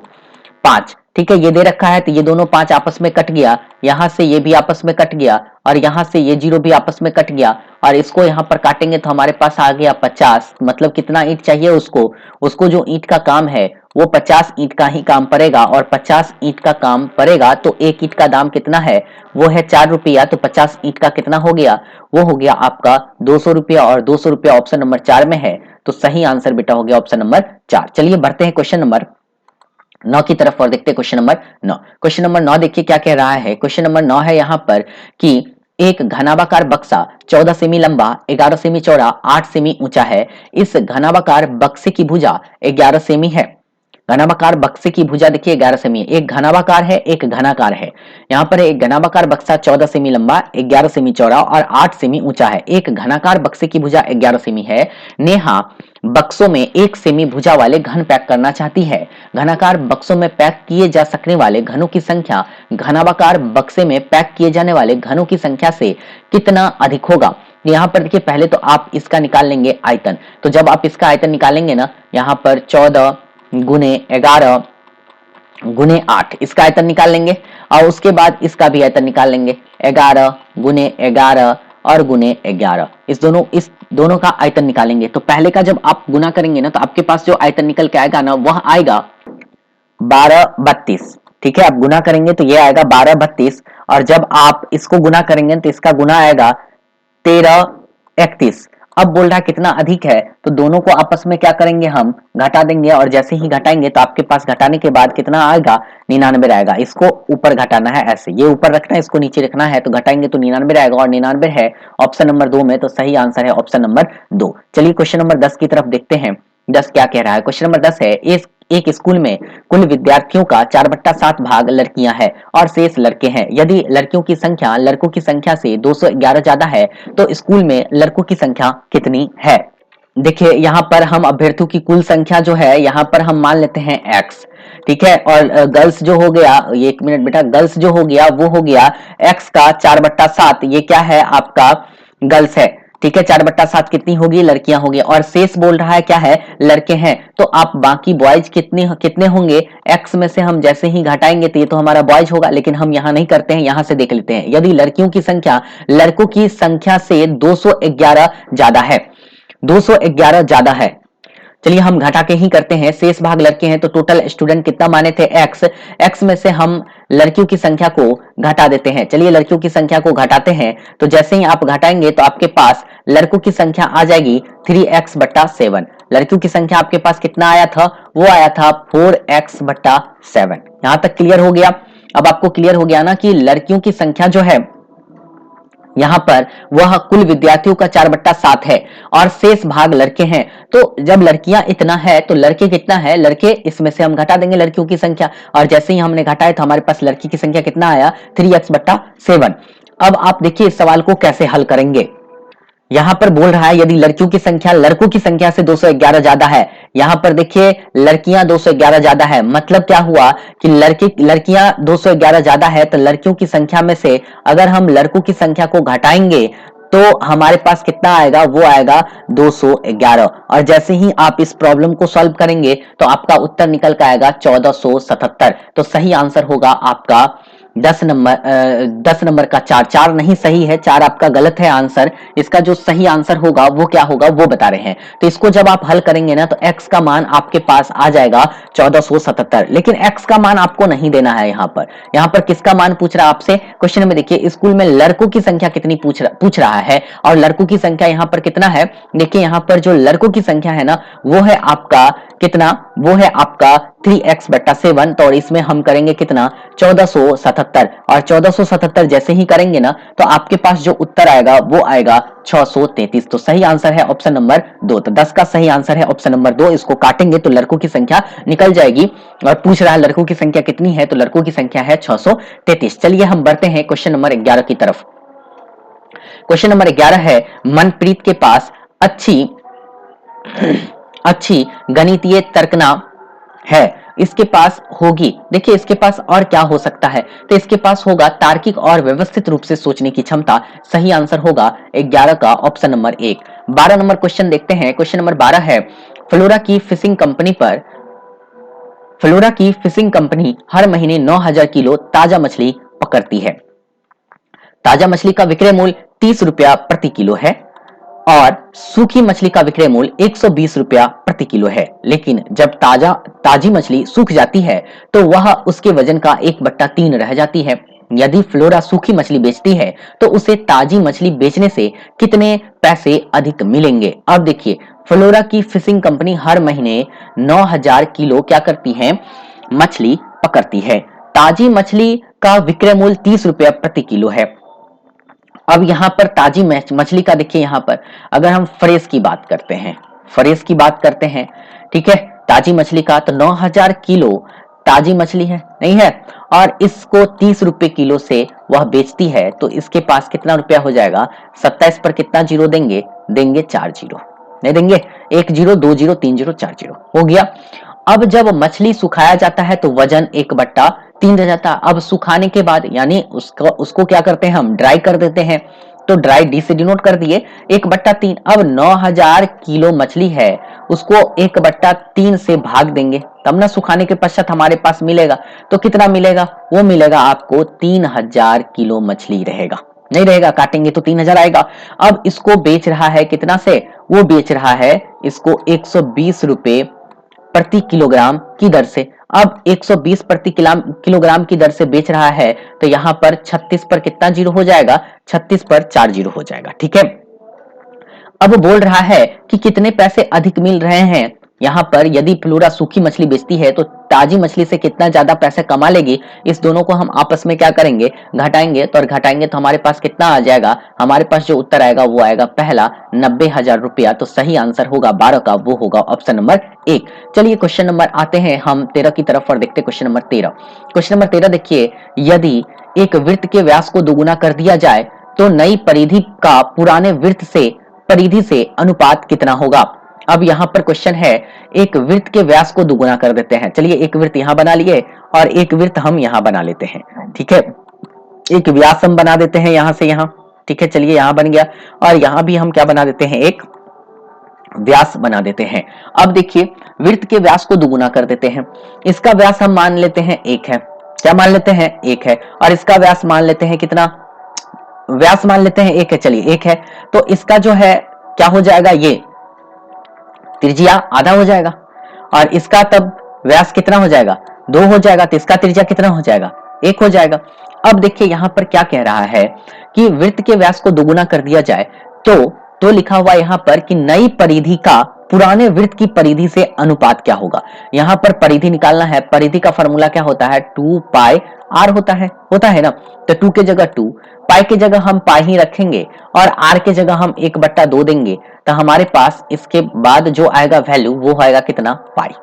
5। ठीक है, ये दे रखा है, तो ये दोनों 5 आपस में कट गया, यहां से ये भी आपस में कट गया, और यहां से ये 0 भी आपस में कट गया, और इसको यहां पर काटेंगे तो हमारे पास आ गया 50। मतलब कितना ईंट चाहिए उसको जो ईंट का काम है वो 50 ईंट का ही काम पड़ेगा, और 50 ईंट का काम पड़ेगा तो 1 ईंट का दाम कितना है, वो है 4 रुपया। तो 50 ईंट का कितना हो गया, वो हो गया आपका 200 रुपया, और 200 रुपया ऑप्शन नंबर 4 में है। तो सही आंसर बेटा हो गया ऑप्शन नंबर 4। चलिए बढ़ते हैं क्वेश्चन नंबर 9 की तरफ और देखते हैं क्वेश्चन नंबर 9। क्वेश्चन नंबर 9 देखिए क्या कह रहा है। क्वेश्चन नंबर 9 है यहाँ पर कि एक घनाभाकार बक्सा 14 सेमी लंबा, 11 सेमी चौड़ा, 8 सेमी ऊंचा है। इस घनाभाकार बक्से की भुजा 11 सेमी है। घनाभाकार बक्से की भुजा देखिए 11 सेमी है। एक घनाभाकार है, एक घनाकार है। यहाँ पर एक घनाभाकार बक्सा 14 सेमी लंबा, 11 सेमी चौड़ा और 8 सेमी ऊंचा है। एक घनाकार बक्से की भुजा 11 सेमी है। नेहा बक्सों में 1 सेमी भुजा वाले घन पैक करना चाहती है। घनाकार बक्सों में पैक किए जा सकने वाले घनों की संख्या घनाभाकार बक्से में पैक किए जाने वाले घनों की संख्या से कितना अधिक होगा। यहाँ पर देखिए पहले तो आप इसका निकाल लेंगे आयतन। तो जब आप इसका आयतन निकालेंगे ना, यहाँ पर 14 गुने 11 गुने 8 इसका आयतन निकाल लेंगे, और उसके बाद इसका भी आयतन निकाल लेंगे, 11 गुने 11 और गुने 11। इस दोनों का आयतन निकालेंगे। तो पहले का जब आप गुना करेंगे ना, तो आपके पास जो आयतन निकल के आएगा ना, वह आएगा 1232। ठीक है, आप गुना करेंगे तो ये आएगा 1232, और जब आप इसको गुना करेंगे तो इसका गुना आएगा 1331। अब बोल रहा है कितना अधिक है, तो दोनों को आपस में क्या करेंगे, हम घटा देंगे, और जैसे ही घटाएंगे तो आपके पास घटाने के बाद कितना आएगा, 99 आएगा। इसको ऊपर घटाना है, ऐसे ये ऊपर रखना है, इसको नीचे रखना है, तो घटाएंगे तो 99 आएगा, और 99 है ऑप्शन नंबर 2 में। तो सही आंसर है ऑप्शन नंबर 2। चलिए क्वेश्चन नंबर 10 की तरफ देखते हैं। 10 क्या कह रहा है। क्वेश्चन नंबर 10 है, एक स्कूल में कुल विद्यार्थियों का 4/7 भाग लड़कियां हैं और शेष लड़के हैं। यदि लड़कियों की संख्या लड़कों की संख्या से 211 ज्यादा है तो स्कूल में लड़कों की संख्या कितनी है। देखिए यहाँ पर हम अभ्यर्थियों की कुल संख्या जो है यहाँ पर हम मान लेते हैं x, ठीक है। और गर्ल्स जो हो गया, ये एक मिनट बेटा, गर्ल्स जो हो गया वो हो गया x का 4/7, ये क्या है आपका गर्ल्स है, ठीक है। 4/7 कितनी होगी, लड़कियां होगी, और शेष बोल रहा है क्या है, लड़के हैं। तो आप बाकी बॉयज कितने कितने होंगे, x में से हम जैसे ही घटाएंगे तो ये तो हमारा बॉयज होगा, लेकिन हम यहाँ नहीं करते हैं, यहाँ से देख लेते हैं। यदि लड़कियों की संख्या लड़कों की संख्या से 211 ज्यादा है, 211 ज्यादा है, चलिए हम घटा के ही करते हैं, शेष भाग लड़के हैं तो टोटल स्टूडेंट कितना माने थे x, x में से हम लड़कियों की संख्या को घटा देते हैं। चलिए लड़कियों की संख्या को घटाते हैं, तो जैसे ही आप घटाएंगे तो आपके पास लड़कों की संख्या आ जाएगी 3x/7। लड़कियों की संख्या आपके पास कितना आया था, वो आया था 4x/7। यहां तक क्लियर हो गया। अब आपको क्लियर हो गया ना कि लड़कियों की संख्या जो है यहां पर वह कुल विद्यार्थियों का 4/7 है और शेष भाग लड़के हैं। तो जब लड़कियां इतना है तो लड़के कितना है, लड़के इसमें से हम घटा देंगे लड़कियों की संख्या, और जैसे ही हमने घटाया तो हमारे पास लड़की की संख्या कितना आया, 3x/7। अब आप देखिए इस सवाल को कैसे हल करेंगे। यहां पर बोल रहा है यदि लड़कियों की संख्या लड़कों की संख्या से 211 ज्यादा है, यहां पर देखिए लड़कियां 211 ज्यादा है, मतलब क्या हुआ कि लड़कियां 211 ज्यादा है, तो लड़कियों की संख्या में से अगर हम लड़कों की संख्या को घटाएंगे तो हमारे पास कितना आएगा, वो आएगा 211। और जैसे ही आप इस प्रॉब्लम को सॉल्व करेंगे तो आपका उत्तर निकल कर आएगा 1477। तो सही आंसर होगा आपका 10 नंबर का 4 नहीं सही है, 4 आपका गलत है आंसर। इसका जो सही आंसर होगा वो क्या होगा वो बता रहे हैं। तो इसको जब आप हल करेंगे ना तो x का मान आपके पास आ जाएगा 1477, लेकिन x का मान आपको नहीं देना है। यहाँ पर किसका मान पूछ रहा है आपसे, क्वेश्चन में देखिए स्कूल में लड़कों की संख्या कितनी पूछ रहा है, और लड़कों की संख्या यहाँ पर कितना है, देखिए यहाँ पर जो लड़कों की संख्या है ना वो है आपका कितना, वो है आपका 3x/7। तो इसमें हम करेंगे कितना, 1477, और 1477 जैसे ही करेंगे ना तो आपके पास जो उत्तर आएगा वो आएगा 633। तो सही आंसर है ऑप्शन नंबर 2। तो 10 का सही आंसर है ऑप्शन नंबर 2। इसको काटेंगे तो लड़कों की संख्या निकल जाएगी, और पूछ रहा है लड़कों की संख्या कितनी है, तो लड़कों की संख्या है 633। चलिए हम बढ़ते हैं क्वेश्चन नंबर 11 की तरफ। क्वेश्चन नंबर 11 है, मनप्रीत के पास अच्छी गणितीय तर्कना है, इसके पास होगी, देखिए इसके पास और क्या हो सकता है, तो इसके पास होगा तार्किक और व्यवस्थित रूप से सोचने की क्षमता। सही आंसर होगा 11 का ऑप्शन नंबर 1। 12 नंबर क्वेश्चन देखते हैं। क्वेश्चन नंबर 12 है, फ्लोरा की फिशिंग कंपनी हर महीने 9000 किलो ताजा मछली पकड़ती है। ताजा मछली का विक्रय मूल्य 30 रुपया प्रति किलो है और सूखी मछली का विक्रय मूल्य 120 रुपया प्रति किलो है, लेकिन जब ताजी मछली सूख जाती है तो वह उसके वजन का 1/3 रह जाती है। यदि फ्लोरा सूखी मछली बेचती है तो उसे ताजी मछली बेचने से कितने पैसे अधिक मिलेंगे। अब देखिए फ्लोरा की फिशिंग कंपनी हर महीने 9000 किलो क्या करती है, मछली पकड़ती है। ताजी मछली का विक्रय मूल्य 30 रुपया प्रति किलो है। अब यहाँ पर ताजी मछली का देखिए, यहाँ पर अगर हम फ्रेश की बात करते हैं, ठीक है, ताजी मछली का, तो 9000 किलो ताजी मछली है नहीं है, और इसको 30 रुपए किलो से वह बेचती है, तो इसके पास कितना रुपया हो जाएगा, 27 पर कितना जीरो देंगे, 4 जीरो, नहीं देंगे 1 जीरो 2 जीरो 3 जीरो 4 जीरो हो गया। अब जब मछली सुखाया जाता है तो वजन 1/3 रह जाता है। अब सुखाने के बाद यानी उसको क्या करते हैं, हम ड्राई कर देते हैं, तो ड्राई डी से डिनोट कर दिए 1/3। अब 9000 किलो मछली है, उसको 1/3 से भाग देंगे तब ना सुखाने के पश्चात हमारे पास मिलेगा, तो कितना मिलेगा, वो मिलेगा आपको 3000 किलो मछली रहेगा, नहीं रहेगा, काटेंगे तो 3000 आएगा। अब इसको बेच रहा है कितना से, वो बेच रहा है इसको 120 रुपए प्रति किलोग्राम की दर से। अब 120 प्रति किलोग्राम की दर से बेच रहा है, तो यहां पर 36 पर कितना जीरो हो जाएगा, 36 पर 4 जीरो हो जाएगा, ठीक है। अब बोल रहा है कि कितने पैसे अधिक मिल रहे हैं। यहाँ पर यदि फ्लोरा सूखी मछली बेचती है तो ताजी मछली से कितना ज्यादा पैसे कमा लेगी, इस दोनों को हम आपस में क्या करेंगे, घटाएंगे, तो घटाएंगे तो हमारे पास कितना आ जाएगा, हमारे पास जो उत्तर आएगा वो आएगा पहला 90,000 रुपया। तो सही आंसर होगा 12 का, वो होगा ऑप्शन नंबर 1। चलिए क्वेश्चन नंबर आते हैं हम 13 की तरफ और देखते हैं क्वेश्चन नंबर 13। क्वेश्चन नंबर 13 देखिए, यदि एक वृत्त के व्यास को दोगुना कर दिया जाए तो नई परिधि का पुराने वृत्त से परिधि से अनुपात कितना होगा। अब यहाँ पर क्वेश्चन है, एक वृत्त के व्यास को दुगुना कर देते हैं। चलिए एक वृत्त यहाँ बना लिए और एक वृत्त हम यहाँ बना लेते हैं, ठीक है। एक व्यास हम बना देते हैं यहां से यहां, ठीक है। चलिए यहां बन गया और यहां भी हम क्या बना देते हैं, एक व्यास बना देते हैं। अब देखिए वृत्त के व्यास को दुगुना कर देते हैं। इसका व्यास हम मान लेते हैं 1 है, क्या मान लेते हैं 1 है, और इसका व्यास मान लेते हैं कितना, व्यास मान लेते हैं 1 है। चलिए 1 है तो इसका जो है क्या हो जाएगा, ये त्रिज्या आधा हो जाएगा और इसका तब व्यास कितना हो जाएगा, 2 हो जाएगा। तो इसका त्रिज्या कितना हो जाएगा, 1 हो जाएगा। अब देखिए यहां पर क्या कह रहा है कि वृत्त के व्यास को दोगुना कर दिया जाए तो लिखा हुआ यहां पर कि नई परिधि का पुराने वृत्त की परिधि से अनुपात क्या होगा। यहां पर परिधि निकालना है, परिधि का फॉर्मूला क्या होता है, 2 पाई आर होता है ना। तो 2 के जगह 2, पाई की जगह हम पाई ही रखेंगे और आर के जगह हम 1/2 देंगे। तो हमारे पास इसके बाद जो आएगा वैल्यू वो आएगा कितना, पाई।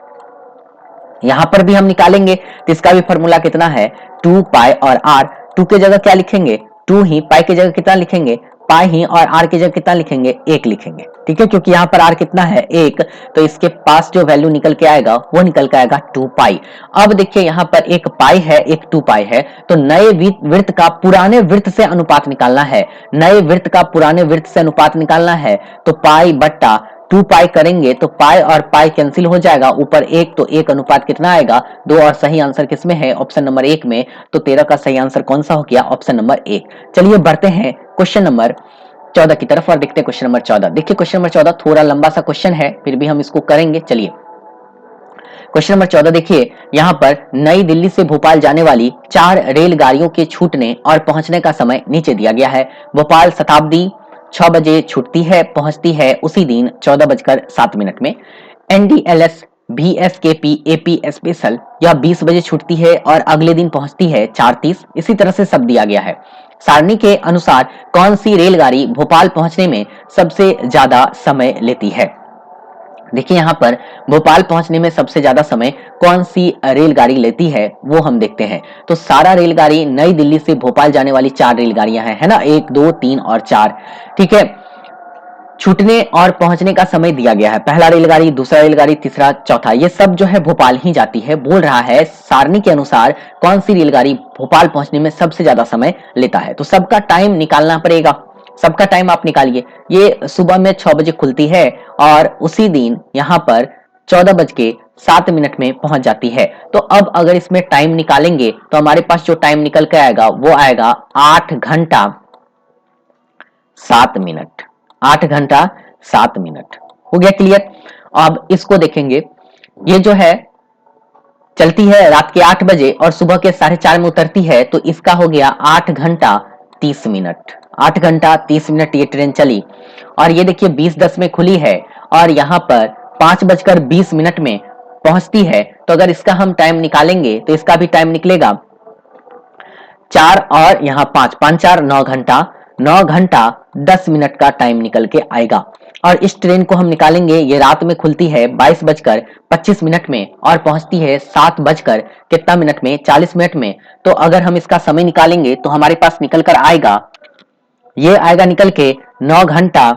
यहां पर भी हम निकालेंगे तो इसका भी फॉर्मूला कितना है, 2 पाई और आर। 2 के जगह क्या लिखेंगे, 2 ही, पाई की जगह कितना लिखेंगे, पाई ही, और आर की जगह कितना लिखेंगे, 1 लिखेंगे, ठीक है। क्योंकि यहाँ पर आर कितना है, 1, तो इसके पास जो वैल्यू निकल के आएगा वो निकल के आएगा 2 पाई। अब देखिए यहाँ पर एक पाई है, एक 2 पाई है, तो नए वृत्त का पुराने वृत्त से अनुपात निकालना है। नए वृत्त का पुराने वृत्त से अनुपात निकालना है तो पाई बट्टा 2 पाई करेंगे तो पाई और पाई कैंसिल हो जाएगा, ऊपर 1, तो 1 अनुपात कितना आएगा, 2, और सही आंसर किसमें है, ऑप्शन नंबर 1 में। तो 13 का सही आंसर कौन सा हो गया, ऑप्शन नंबर 1। चलिए बढ़ते हैं क्वेश्चन नंबर 14 की तरफ और देखते हैं क्वेश्चन नंबर 14। देखिए क्वेश्चन नंबर 14 थोड़ा लंबा सा क्वेश्चन है, फिर भी हम इसको करेंगे। चलिए क्वेश्चन नंबर 14 देखिए, यहां पर नई दिल्ली से भोपाल जाने वाली 4 रेलगाड़ियों के छूटने और पहुंचने का समय नीचे दिया गया है। भोपाल शताब्दी 6 बजे छूटती है, पहुंचती है उसी दिन 14:07 में। NDLS VSKP AP स्पेशल यह 20 बजे छूटती है और अगले दिन पहुंचती है 4:30। इसी तरह से सब दिया गया है। सारणी के अनुसार कौन सी रेलगाड़ी भोपाल पहुंचने में सबसे ज्यादा समय लेती है। देखिए यहाँ पर भोपाल पहुंचने में सबसे ज्यादा समय कौन सी रेलगाड़ी लेती है वो हम देखते हैं। तो सारा रेलगाड़ी, नई दिल्ली से भोपाल जाने वाली 4 रेलगाड़ियां हैं, है ना, 1, 2, 3 और 4, ठीक है। छूटने और पहुंचने का समय दिया गया है, पहला रेलगाड़ी, दूसरा रेलगाड़ी, तीसरा, चौथा, ये सब जो है भोपाल ही जाती है। बोल रहा है सारणी के अनुसार कौन सी रेलगाड़ी भोपाल पहुंचने में सबसे ज्यादा समय लेता है। तो सबका टाइम निकालना पड़ेगा, सबका टाइम आप निकालिए। ये सुबह में 6 बजे खुलती है और उसी दिन यहाँ पर 14:07 में पहुंच जाती है। तो अब अगर इसमें टाइम निकालेंगे तो हमारे पास जो टाइम निकल के आएगा वो आएगा 8 घंटा 7 मिनट। 8 घंटा 7 मिनट हो गया क्लियर। अब इसको देखेंगे, ये जो है चलती है रात के 8 बजे और सुबह के 4:30 में उतरती है, तो इसका हो गया 8 घंटा 30 मिनट। 8 घंटा 30 मिनट ये ट्रेन चली और ये देखिए 20:10 में खुली है और यहाँ पर 5:20 में पहुंचती है। तो अगर इसका हम टाइम निकालेंगे तो इसका भी टाइम निकलेगा 4 और यहाँ 5, 5 4 9 घंटा, 9 घंटा 10 मिनट का टाइम निकल के आएगा। और इस ट्रेन को हम निकालेंगे, ये रात में खुलती है 22:25 में और पहुंचती है 7 बजकर कितना मिनट में, 40 मिनट में। तो अगर हम इसका समय निकालेंगे तो हमारे पास निकल कर आएगा, ये आएगा निकल के 9 घंटा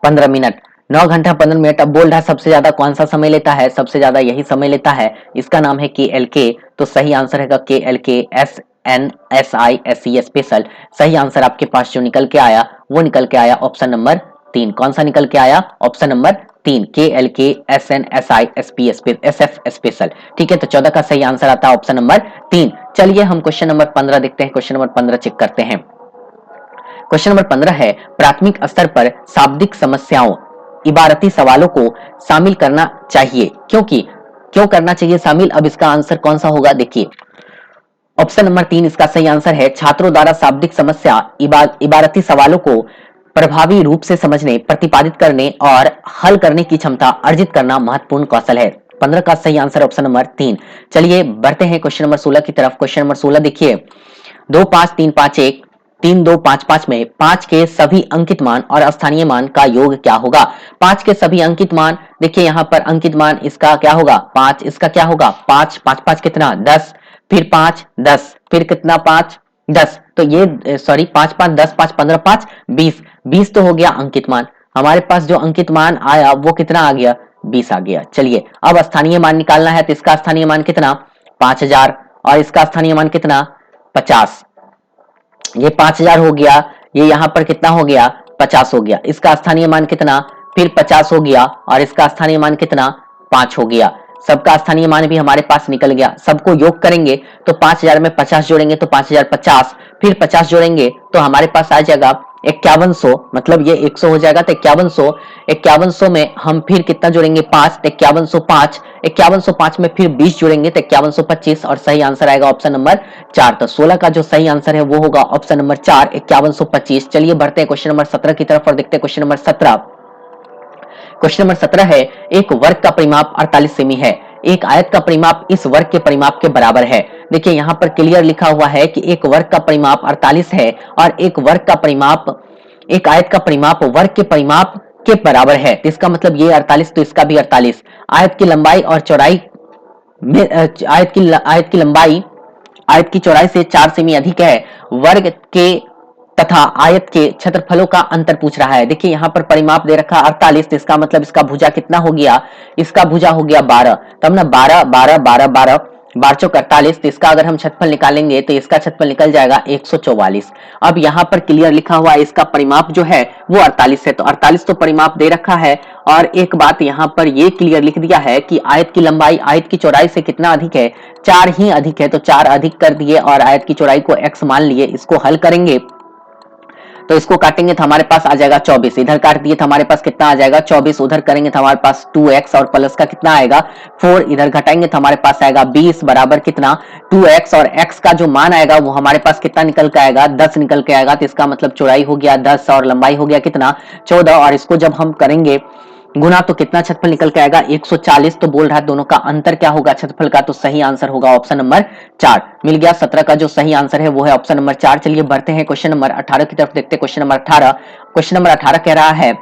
15 मिनट। 9 घंटा 15 मिनट। अब बोल रहा है सबसे ज्यादा कौन सा समय लेता है, सबसे ज्यादा यही समय लेता है, इसका नाम है KLK। तो सही आंसर है KLK SNSI स्पेशल। सही आंसर आपके पास जो निकल के आया वो निकल के आया ऑप्शन नंबर 3। कौन सा निकल के आया, option number 3, KLK SNSI SF special, ठीक है। तो 14 का सही आंसर आता है ऑप्शन नंबर 3। चलिए हम क्वेश्चन नंबर 15 देखते हैं। क्वेश्चन नंबर 15 चेक करते हैं। क्वेश्चन नंबर 15 है, प्राथमिक स्तर पर शाब्दिक समस्याओं, इबारती सवालों को शामिल करना चाहिए, क्यों करना चाहिए शामिल। अब इसका आंसर कौन सा होगा, देखिए ऑप्शन नंबर 3 इसका सही आंसर है। छात्रों द्वारा शाब्दिक समस्या, इबारती सवालों को प्रभावी रूप से समझने, प्रतिपादित करने और हल करने की क्षमता अर्जित करना महत्वपूर्ण कौशल है। 15 का सही आंसर ऑप्शन नंबर 3। चलिए बढ़ते हैं क्वेश्चन नंबर 16 की तरफ। क्वेश्चन नंबर 16 देखिए, 2 5 3 5 1 3 2 5 5 में 5 के सभी अंकित मान और स्थानीय मान का योग क्या होगा। 5 के सभी अंकित मान, देखिए यहाँ पर अंकित मान इसका क्या होगा 5, इसका क्या होगा 5, 5 5 कितना 10, फिर 5 10, फिर कितना 5 10, तो ये सॉरी 5 5 10 5 15 5 20, 20 तो हो गया अंकित मान। हमारे पास जो अंकित मान आया वो कितना आ गया 20 आ गया। चलिए अब स्थानीय मान निकालना है, तो इसका स्थानीय मान कितना 5000 और इसका स्थानीय मान कितना 50। ये 5000 हो गया, ये यहां पर कितना हो गया 50 हो गया। इसका स्थानीय मान कितना फिर 50 हो गया और इसका स्थानीय मान कितना 5 हो गया। सबका स्थानीय मान भी हमारे पास निकल गया। सबको योग करेंगे तो 5000 में 50 जोड़ेंगे तो 5050, फिर 50 जोड़ेंगे तो हमारे पास आ जाएगा 5100, मतलब ये 100 हो जाएगा तो 5100। 5100 में हम फिर कितना जोड़ेंगे 5, तो 5105। 5105 में फिर 20 जोड़ेंगे तो 5125 और सही आंसर आएगा ऑप्शन नंबर 4। तो 16 का जो सही आंसर है वो होगा ऑप्शन नंबर 4 5125। चलिए बढ़ते हैं क्वेश्चन नंबर 17 की तरफ और देखते हैं क्वेश्चन नंबर 17। क्वेश्चन नंबर 17 है, एक वर्ग का परिमाप 48 सेमी है, एक आयत का परिमाप इस वर्ग के परिमाप के बराबर है। देखिए यहां पर क्लियर लिखा हुआ है कि एक वर्ग का परिमाप 48 है और एक वर्ग का परिमाप, एक आयत का परिमाप वर्ग के परिमाप के बराबर है। तो इसका मतलब ये 48 तो इसका भी 48। आयत की लंबाई और चौड़ाई में आयत की लंबाई आयत की चौड़ाई से 4 सेमी अधिक है। वर्ग के तथा आयत के क्षेत्रफलों का अंतर पूछ रहा है। देखिए यहाँ पर परिमाप दे रखा 48, तो इसका मतलब इसका भुजा कितना हो गया, इसका भुजा हो गया 12। तब ना 12 12 12 12 12 चौक 48, तो इसका अगर हम क्षेत्रफल निकालेंगे तो इसका क्षेत्रफल निकल जाएगा 144। अब यहाँ पर क्लियर लिखा हुआ है इसका परिमाप जो है वो 48 है, तो 48 तो परिमाप दे रखा है। और एक बात यहाँ पर ये क्लियर लिख दिया है कि आयत की लंबाई आयत की चौड़ाई से कितना अधिक है, 4 ही अधिक है, तो 4 अधिक कर दिए और आयत की चौड़ाई को x मान लिए। इसको हल करेंगे तो इसको काटेंगे तो हमारे पास आ जाएगा 24, इधर काट दिए तो हमारे पास कितना आ जाएगा 24, उधर करेंगे तो हमारे पास 2x और प्लस का कितना आएगा 4, इधर घटाएंगे तो हमारे पास आएगा 20 बराबर कितना 2x, और x का जो मान आएगा वो हमारे पास कितना निकल के आएगा 10 निकल के आएगा। तो इसका मतलब चौड़ाई हो गया 10 और लंबाई हो गया कितना 14, और इसको जब हम करेंगे गुना तो कितना क्षेत्रफल निकल के आएगा 140। तो बोल रहा है दोनों का अंतर क्या होगा क्षेत्रफल का, तो सही आंसर होगा ऑप्शन नंबर 4। मिल गया 17 का जो सही आंसर है वो है ऑप्शन नंबर 4। चलिए बढ़ते हैं क्वेश्चन नंबर 18 की तरफ, देखते हैं क्वेश्चन नंबर 18। क्वेश्चन नंबर 18 कह रहा है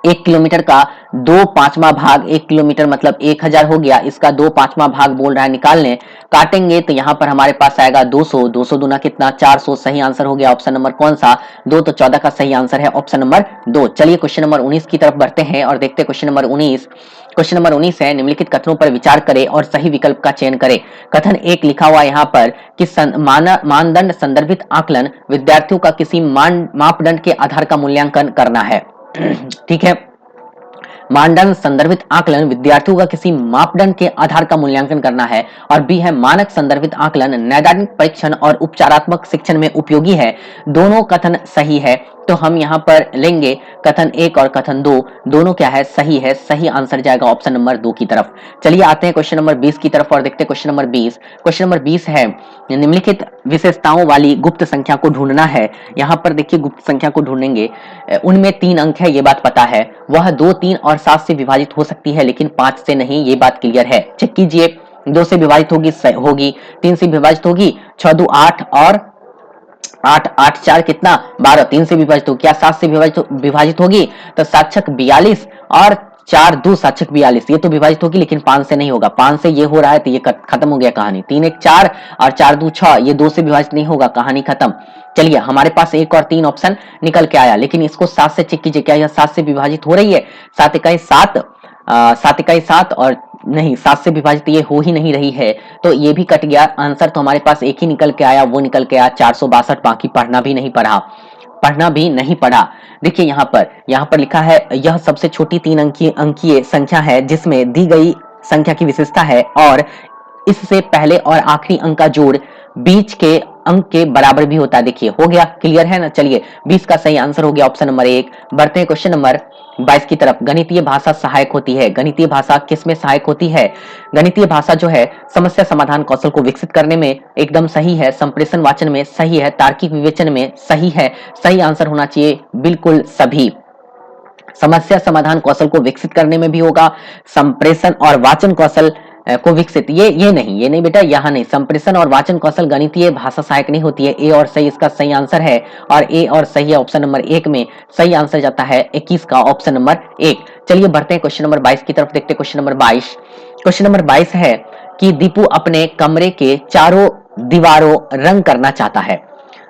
1 किलोमीटर का 2/5वां भाग, 1 किलोमीटर मतलब 1000 हो गया, इसका 2/5वां भाग बोल रहा है निकालने। काटेंगे तो यहाँ पर हमारे पास आएगा 200, 200 दूना कितना 400, सही आंसर हो गया ऑप्शन नंबर कौन सा 2, तो 14 का सही आंसर है ऑप्शन नंबर 2। चलिए क्वेश्चन नंबर 19 की तरफ बढ़ते हैं और देखते हैं क्वेश्चन नंबर 19। क्वेश्चन नंबर 19 है, निम्नलिखित कथनों पर विचार करें और सही विकल्प का चयन करें। कथन 1 लिखा हुआ यहाँ पर कि मानदंड संदर्भित आकलन विद्यार्थियों का किसी मापदंड के आधार का मूल्यांकन करना है। ठीक है, मानदंड संदर्भित आकलन विद्यार्थियों का किसी मापदंड के आधार का मूल्यांकन करना है। और बी है मानक संदर्भित आकलन नैदानिक परीक्षण और उपचारात्मक शिक्षण में उपयोगी है। दोनों कथन सही है, तो हम यहाँ पर लेंगे कथन 1 और कथन 2, दोनों क्या है सही है। सही आंसर जाएगा ऑप्शन नंबर 2 की तरफ। चलिए आते हैं क्वेश्चन नंबर 20 की तरफ और देखते हैं क्वेश्चन नंबर 20। क्वेश्चन नंबर 20 है, निम्नलिखित विशेषताओं वाली गुप्त संख्या को ढूंढना है। यहाँ पर देखिए गुप्त संख्या को ढूंढेंगे, उनमें 3 अंक है, ये बात पता है। वह 2, 3 और 7 से विभाजित हो सकती है लेकिन 5 से नहीं, ये बात क्लियर है। चेक कीजिए, 2 से विभाजित होगी 3 से विभाजित होगी 6 2 8 और 8 8 4 कितना 12, 3 से विभाजित होगी। क्या 7 से विभाजित होगी, तो 7 छक 42 और 4 2 7 छक 42, ये तो विभाजित होगी लेकिन 5 से नहीं होगा। 5 से ये हो रहा है तो ये खत्म हो गया कहानी। 3 1 4 और 4 2 6, ये 2 से विभाजित नहीं होगा, कहानी खत्म। चलिए हमारे पास 1 और 3 ऑप्शन निकल के आया, लेकिन इसको 7 से चेक कीजिए, क्या यह 7 से विभाजित हो रही है। 7 इकाई 7 7 इकाई 7 और नहीं 7 से विभाजित ये हो ही नहीं रही है, तो ये भी कट गया। आंसर तो हमारे पास एक ही निकल के आया, वो निकल के आया 462। बाकी पढ़ना भी नहीं पढ़ा। देखिए यहाँ पर लिखा है यह सबसे छोटी 3 अंकीय संख्या है जिसमें दी गई संख्या की विशेषता है और इससे पहले और आखिरी अंक का जोड़ बीच के अंक के बराबर भी होता है। देखिए हो गया, क्लियर है ना। चलिए 20 का सही आंसर हो गया ऑप्शन नंबर 1। बढ़ते हैं क्वेश्चन नंबर 22 की तरफ। गणितीय भाषा सहायक होती है। गणितीय भाषा किसमें सहायक होती है? गणितीय भाषा जो है समस्या समाधान कौशल को विकसित करने में एकदम सही है, संप्रेषण वाचन में सही है, तार्किक विवेचन में सही है। सही आंसर होना चाहिए बिल्कुल सभी। समस्या समाधान कौशल को विकसित करने में भी होगा, संप्रेषण और वाचन कौशल को विकसित, ये नहीं बेटा, यहाँ नहीं। संप्रेषण और वाचन कौशल गणितीय भाषा सहायक नहीं होती है। ए और सही इसका सही आंसर है, और ए और सही है ऑप्शन नंबर 1 में। सही आंसर जाता है 21 का ऑप्शन नंबर 1। चलिए बढ़ते हैं क्वेश्चन नंबर 22 की तरफ, देखते हैं क्वेश्चन नंबर 22। क्वेश्चन नंबर 22 है कि दीपू अपने कमरे के चारों दीवारों रंग करना चाहता है।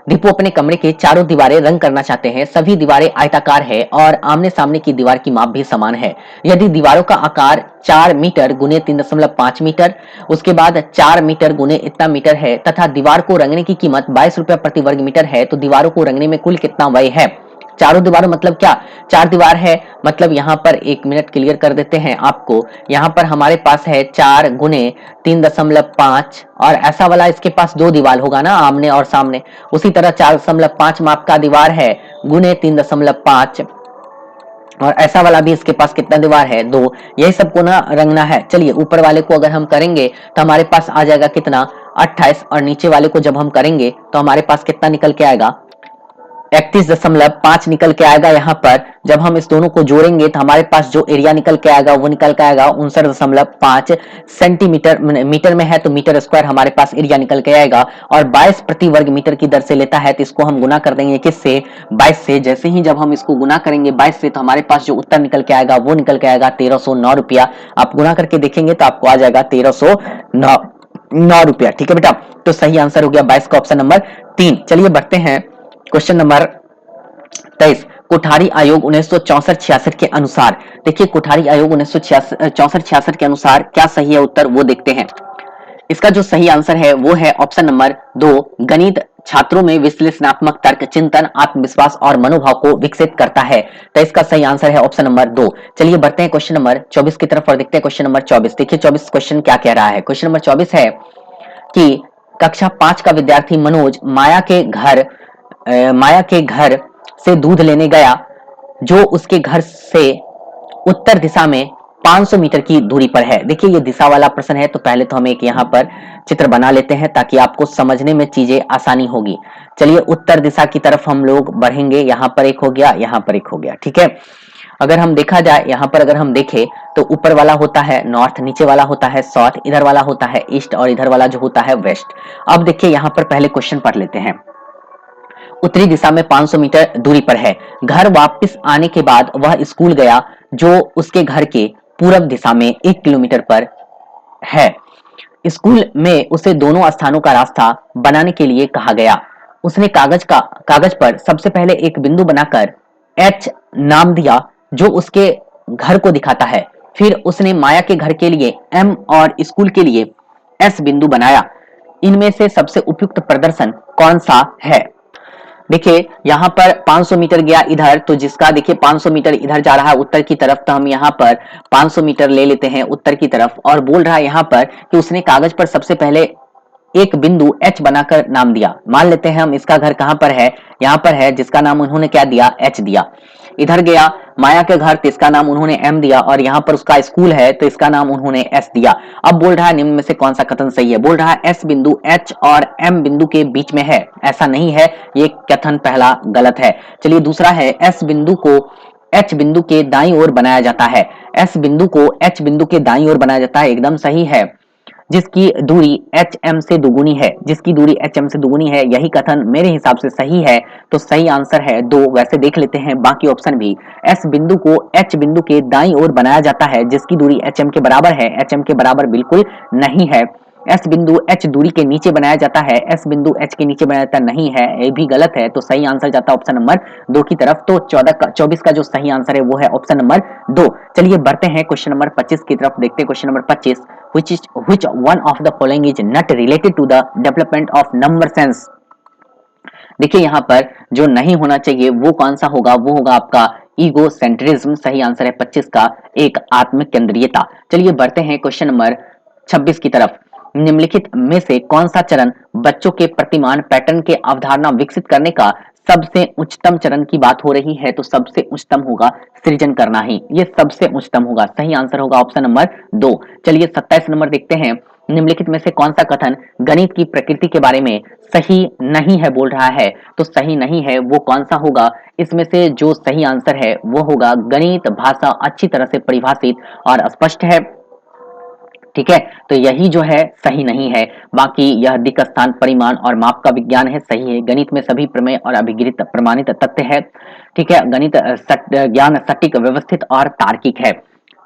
दीपू अपने कमरे के चारों दीवारें रंग करना चाहते हैं। सभी दीवारें आयताकार है और आमने सामने की दीवार की माप भी समान है। यदि दीवारों का आकार 4 मीटर गुने 3.5 मीटर, उसके बाद 4 मीटर गुने इतना मीटर है तथा दीवार को रंगने की कीमत 22 रुपया प्रति वर्ग मीटर है, तो दीवारों को रंगने में कुल कितना व्यय है? चारों दीवारों मतलब क्या? 4 दीवार है, मतलब यहाँ पर 1 मिनट क्लियर कर देते हैं आपको। यहाँ पर हमारे पास है 4 गुने 3.5 और ऐसा वाला इसके पास 2 दीवार होगा ना, आमने और सामने। उसी तरह 4.5 माप का दीवार है गुने 3.5 और ऐसा वाला भी इसके पास कितना दीवार है? 2। यही सबको ना रंगना है। चलिए ऊपर वाले को अगर हम करेंगे तो हमारे पास आ जाएगा कितना? 28 और नीचे वाले को जब हम करेंगे तो हमारे पास कितना निकल के आएगा? 31.5 निकल के आएगा। यहाँ पर जब हम इस दोनों को जोड़ेंगे तो हमारे पास जो एरिया निकल के आएगा वो निकल के आएगा 59.5 सेंटीमीटर। मीटर में है तो मीटर स्क्वायर हमारे पास एरिया निकल के आएगा और 22 प्रति वर्ग मीटर की दर से लेता है, तो इसको हम गुना कर देंगे किससे? 22 से। जैसे ही जब हम इसको गुना करेंगे 22 से तो हमारे पास जो उत्तर निकल के आएगा वो निकल के आएगा 1309 रुपया। आप गुना करके देखेंगे तो आपको आ जाएगा 1309 रुपया। ठीक है बेटा, तो सही आंसर हो गया 22 का ऑप्शन नंबर 3। चलिए बढ़ते हैं क्वेश्चन नंबर 23। कोठारी आयोग 1964-66 के अनुसार, देखिए कोठारी आयोग 1964-66 के अनुसार क्या सही है उत्तर, वो देखते हैं। इसका जो सही आंसर है वो है ऑप्शन नंबर 2, गणित छात्रों में विश्लेषणात्मक तर्क, चिंतन, आत्मविश्वास और मनोभाव को विकसित करता है। तो इसका सही आंसर है ऑप्शन नंबर 2। चलिए बढ़ते हैं क्वेश्चन नंबर 24 की तरफ और देखते हैं क्वेश्चन नंबर 24। देखिए 24 क्वेश्चन क्या कह रहा है। क्वेश्चन नंबर 24 है कि कक्षा 5 का विद्यार्थी मनोज माया के घर से दूध लेने गया, जो उसके घर से उत्तर दिशा में 500 मीटर की दूरी पर है। देखिए ये दिशा वाला प्रश्न है, तो पहले तो हम एक यहाँ पर चित्र बना लेते हैं ताकि आपको समझने में चीजें आसानी होगी। चलिए उत्तर दिशा की तरफ हम लोग बढ़ेंगे। यहाँ पर एक हो गया, यहाँ पर एक हो गया। ठीक है, अगर हम देखा जाए यहाँ पर अगर हम देखें तो ऊपर वाला होता है नॉर्थ, नीचे वाला होता है साउथ, इधर वाला होता है ईस्ट और इधर वाला जो होता है वेस्ट। अब देखिए यहाँ पर पहले क्वेश्चन पढ़ लेते हैं। उत्तरी दिशा में 500 मीटर दूरी पर है। घर वापस आने के बाद वह स्कूल गया, जो उसके घर के पूरब दिशा में 1 किलोमीटर पर है। स्कूल में उसे दोनों स्थानों का रास्ता बनाने के लिए कहा गया। उसने कागज पर सबसे पहले एक बिंदु बनाकर एच नाम दिया, जो उसके घर को दिखाता है। फिर उसने माया के घर के लिए एम और स्कूल के लिए एस बिंदु बनाया। इनमें से सबसे उपयुक्त प्रदर्शन कौन सा है? देखिए यहाँ पर 500 मीटर गया इधर, तो जिसका देखिए 500 मीटर इधर जा रहा है उत्तर की तरफ, तो हम यहाँ पर 500 मीटर ले लेते हैं उत्तर की तरफ। और बोल रहा है यहाँ पर कि उसने कागज पर सबसे पहले एक बिंदु एच बनाकर नाम दिया। मान लेते हैं हम इसका घर कहाँ पर है, यहाँ पर है, जिसका नाम उन्होंने क्या दिया? एच दिया। इधर गया माया के घर, तो इसका नाम उन्होंने एम दिया और यहाँ पर उसका स्कूल है तो इसका नाम उन्होंने एस दिया। अब बोल रहा है निम्न में से कौन सा कथन सही है? बोल रहा है एस बिंदु एच और एम बिंदु के बीच में है। ऐसा नहीं है, ये कथन पहला गलत है। चलिए दूसरा है एस बिंदु को एच बिंदु के दाईं ओर बनाया जाता है। एस बिंदु को एच बिंदु के दाईं ओर बनाया जाता है, एकदम सही है। जिसकी दूरी एच एम से दुगुनी है, जिसकी दूरी एच एम से दुगुनी है, यही कथन मेरे हिसाब से सही है। तो सही आंसर है 2। वैसे देख लेते हैं बाकी ऑप्शन भी। एस बिंदु को एच बिंदु के दाईं ओर बनाया जाता है, जिसकी दूरी एच एम के बराबर है। एच एम के बराबर बिल्कुल नहीं है। एस बिंदु एच दूरी के नीचे बनाया जाता है, एस बिंदु एच के नीचे बनाया जाता नहीं है, ये भी गलत है। तो सही आंसर जाता है ऑप्शन नंबर 2 की तरफ। तो 24 का जो सही आंसर है वो है ऑप्शन नंबर 2। चलिए बढ़ते हैं क्वेश्चन नंबर 25 की तरफ, देखते हैं question number 25। which one of the following is not related to the development of number sense? देखिए यहाँ पर जो नहीं होना चाहिए वो कौन सा होगा? वो होगा आपका ईगो सेंट्रिज्म। सही आंसर है 25 का, एक आत्म केंद्रीयता। चलिए बढ़ते हैं क्वेश्चन नंबर 26 की तरफ। निम्नलिखित में से कौन सा चरण बच्चों के प्रतिमान पैटर्न के अवधारणा विकसित करने का सबसे उच्चतम चरण की बात हो रही है? तो सबसे उच्चतम होगा सृजन करना ही, ये सबसे उच्चतम होगा। सही आंसर होगा ऑप्शन नंबर 2। चलिए 27 नंबर देखते हैं। निम्नलिखित में से कौन सा कथन गणित की प्रकृति के बारे में सही नहीं है बोल रहा है? तो सही नहीं है वो कौन सा होगा? इसमें से जो सही आंसर है वो होगा गणित भाषा अच्छी तरह से परिभाषित और स्पष्ट है। ठीक है, तो यही जो है सही नहीं है। बाकी यह दिक् स्थान परिमाण और माप का विज्ञान है, सही है। गणित में सभी प्रमेय और अभिगृहित प्रमाणित तथ्य है। ठीक है, गणित ज्ञान सटीक व्यवस्थित और तार्किक है।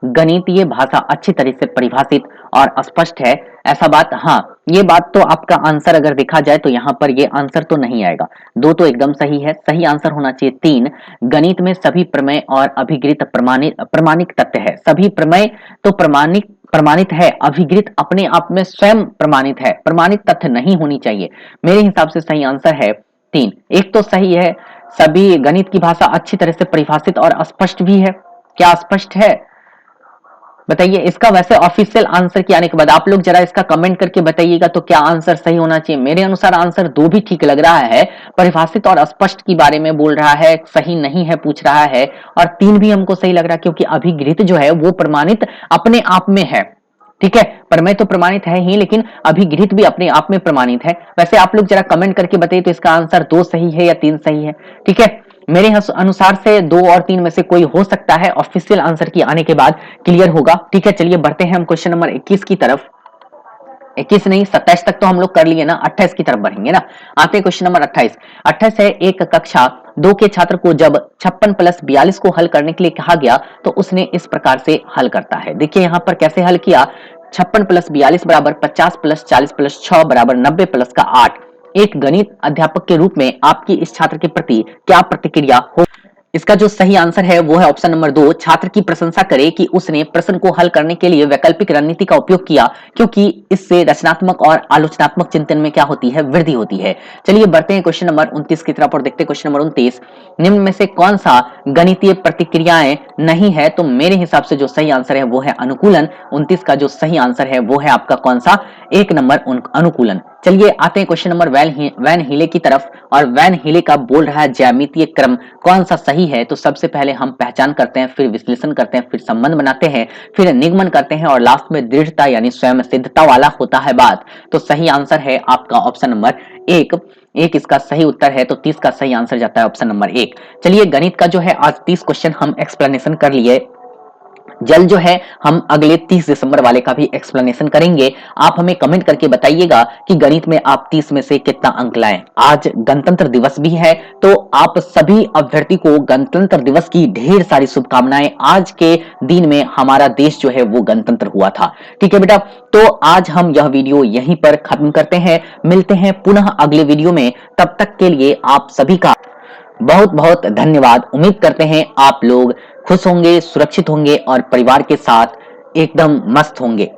गणितीय भाषा अच्छी तरह से परिभाषित और स्पष्ट है। ऐसा बात, हाँ ये बात तो आपका आंसर अगर देखा जाए तो यहाँ पर ये आंसर तो नहीं आएगा। 2 तो एकदम सही है, सही आंसर होना चाहिए 3। गणित में सभी प्रमेय और अभिगृहित प्रमाणिक तथ्य है। सभी प्रमेय तो प्रमाणित है, अभिगृहित अपने आप में स्वयं प्रमाणित है, प्रमाणित तथ्य नहीं होनी चाहिए। मेरे हिसाब से सही आंसर है 3। एक तो सही है, सभी गणित की भाषा अच्छी तरह से परिभाषित और स्पष्ट भी है। क्या स्पष्ट है बताइए। इसका वैसे ऑफिशियल आंसर के आने के बाद आप लोग जरा इसका कमेंट करके बताइएगा तो क्या आंसर सही होना चाहिए। मेरे अनुसार आंसर 2 भी ठीक लग रहा है, परिभाषित और स्पष्ट के बारे में बोल रहा है, सही नहीं है पूछ रहा है, और 3 भी हमको सही लग रहा है क्योंकि अभिगृहित जो है वो प्रमाणित अपने आप में है। ठीक है, प्रमेय तो प्रमाणित है ही लेकिन अभिगृहित भी अपने आप में प्रमाणित है। वैसे आप लोग जरा कमेंट करके बताइए तो इसका आंसर 2 सही है या 3 सही है। ठीक है, मेरे अनुसार से 2 और 3 में से कोई हो सकता है, ऑफिशियल आंसर की आने के बाद क्लियर होगा। ठीक है, चलिए बढ़ते हैं हम क्वेश्चन नंबर 21 की तरफ। 21 नहीं 27 तक तो हम लोग कर लिए ना, 28 की तरफ बढ़ेंगे ना। आते हैं क्वेश्चन नंबर 28। 28 है, एक कक्षा 2 के छात्र को जब 56 प्लस 42 को हल करने के लिए कहा गया तो उसने इस प्रकार से हल करता है। देखिए यहाँ पर कैसे हल किया। 56 प्लस 42 बराबर 50 प्लस 40 प्लस 6 बराबर 90 प्लस का 8। एक गणित अध्यापक के रूप में आपकी इस छात्र के प्रति क्या प्रतिक्रिया हो। इसका जो सही आंसर है वो है ऑप्शन नंबर 2, छात्र की प्रशंसा करे कि उसने प्रश्न को हल करने के लिए वैकल्पिक रणनीति का उपयोग किया क्योंकि इससे रचनात्मक और आलोचनात्मक चिंतन में क्या होती है, वृद्धि होती है। चलिए बढ़ते हैं क्वेश्चन नंबर 29 की तरफ और देखते हैं क्वेश्चन नंबर 29। निम्न में से कौन सा गणितीय प्रतिक्रियाएं नहीं है, तो मेरे हिसाब से जो सही आंसर है वो है अनुकूलन। 29 का जो सही आंसर है वो है आपका कौन सा, 1 नंबर अनुकूलन। चलिए आते हैं क्वेश्चन नंबर वैन हीले की तरफ, और वैन हीले का बोल रहा है ज्यामितीय क्रम कौन सा सही है। तो सबसे पहले हम पहचान करते हैं, फिर विश्लेषण करते हैं, फिर संबंध बनाते हैं, फिर निगमन करते हैं और लास्ट में दृढ़ता यानी स्वयं सिद्धता वाला होता है बात। तो सही आंसर है आपका ऑप्शन नंबर 1। इसका सही उत्तर है, तो 30 का सही आंसर जाता है ऑप्शन नंबर 1। चलिए गणित का जो है आज 30 क्वेश्चन हम एक्सप्लेनेशन कर लिए। जल्द जो है हम अगले 30 दिसंबर वाले का भी एक्सप्लेनेशन करेंगे। आप हमें कमेंट करके बताइएगा कि गणित में आप 30 में से कितना अंक लाएं। आज गणतंत्र दिवस भी है, तो आप सभी अभ्यर्थी को गणतंत्र दिवस की ढेर सारी शुभकामनाएं। आज के दिन में हमारा देश जो है वो गणतंत्र हुआ था। ठीक है बेटा, तो आज हम यह वीडियो यहीं पर खत्म करते हैं, मिलते हैं पुनः अगले वीडियो में। तब तक के लिए आप सभी का बहुत बहुत धन्यवाद। उम्मीद करते हैं आप लोग खुश होंगे, सुरक्षित होंगे और परिवार के साथ एकदम मस्त होंगे।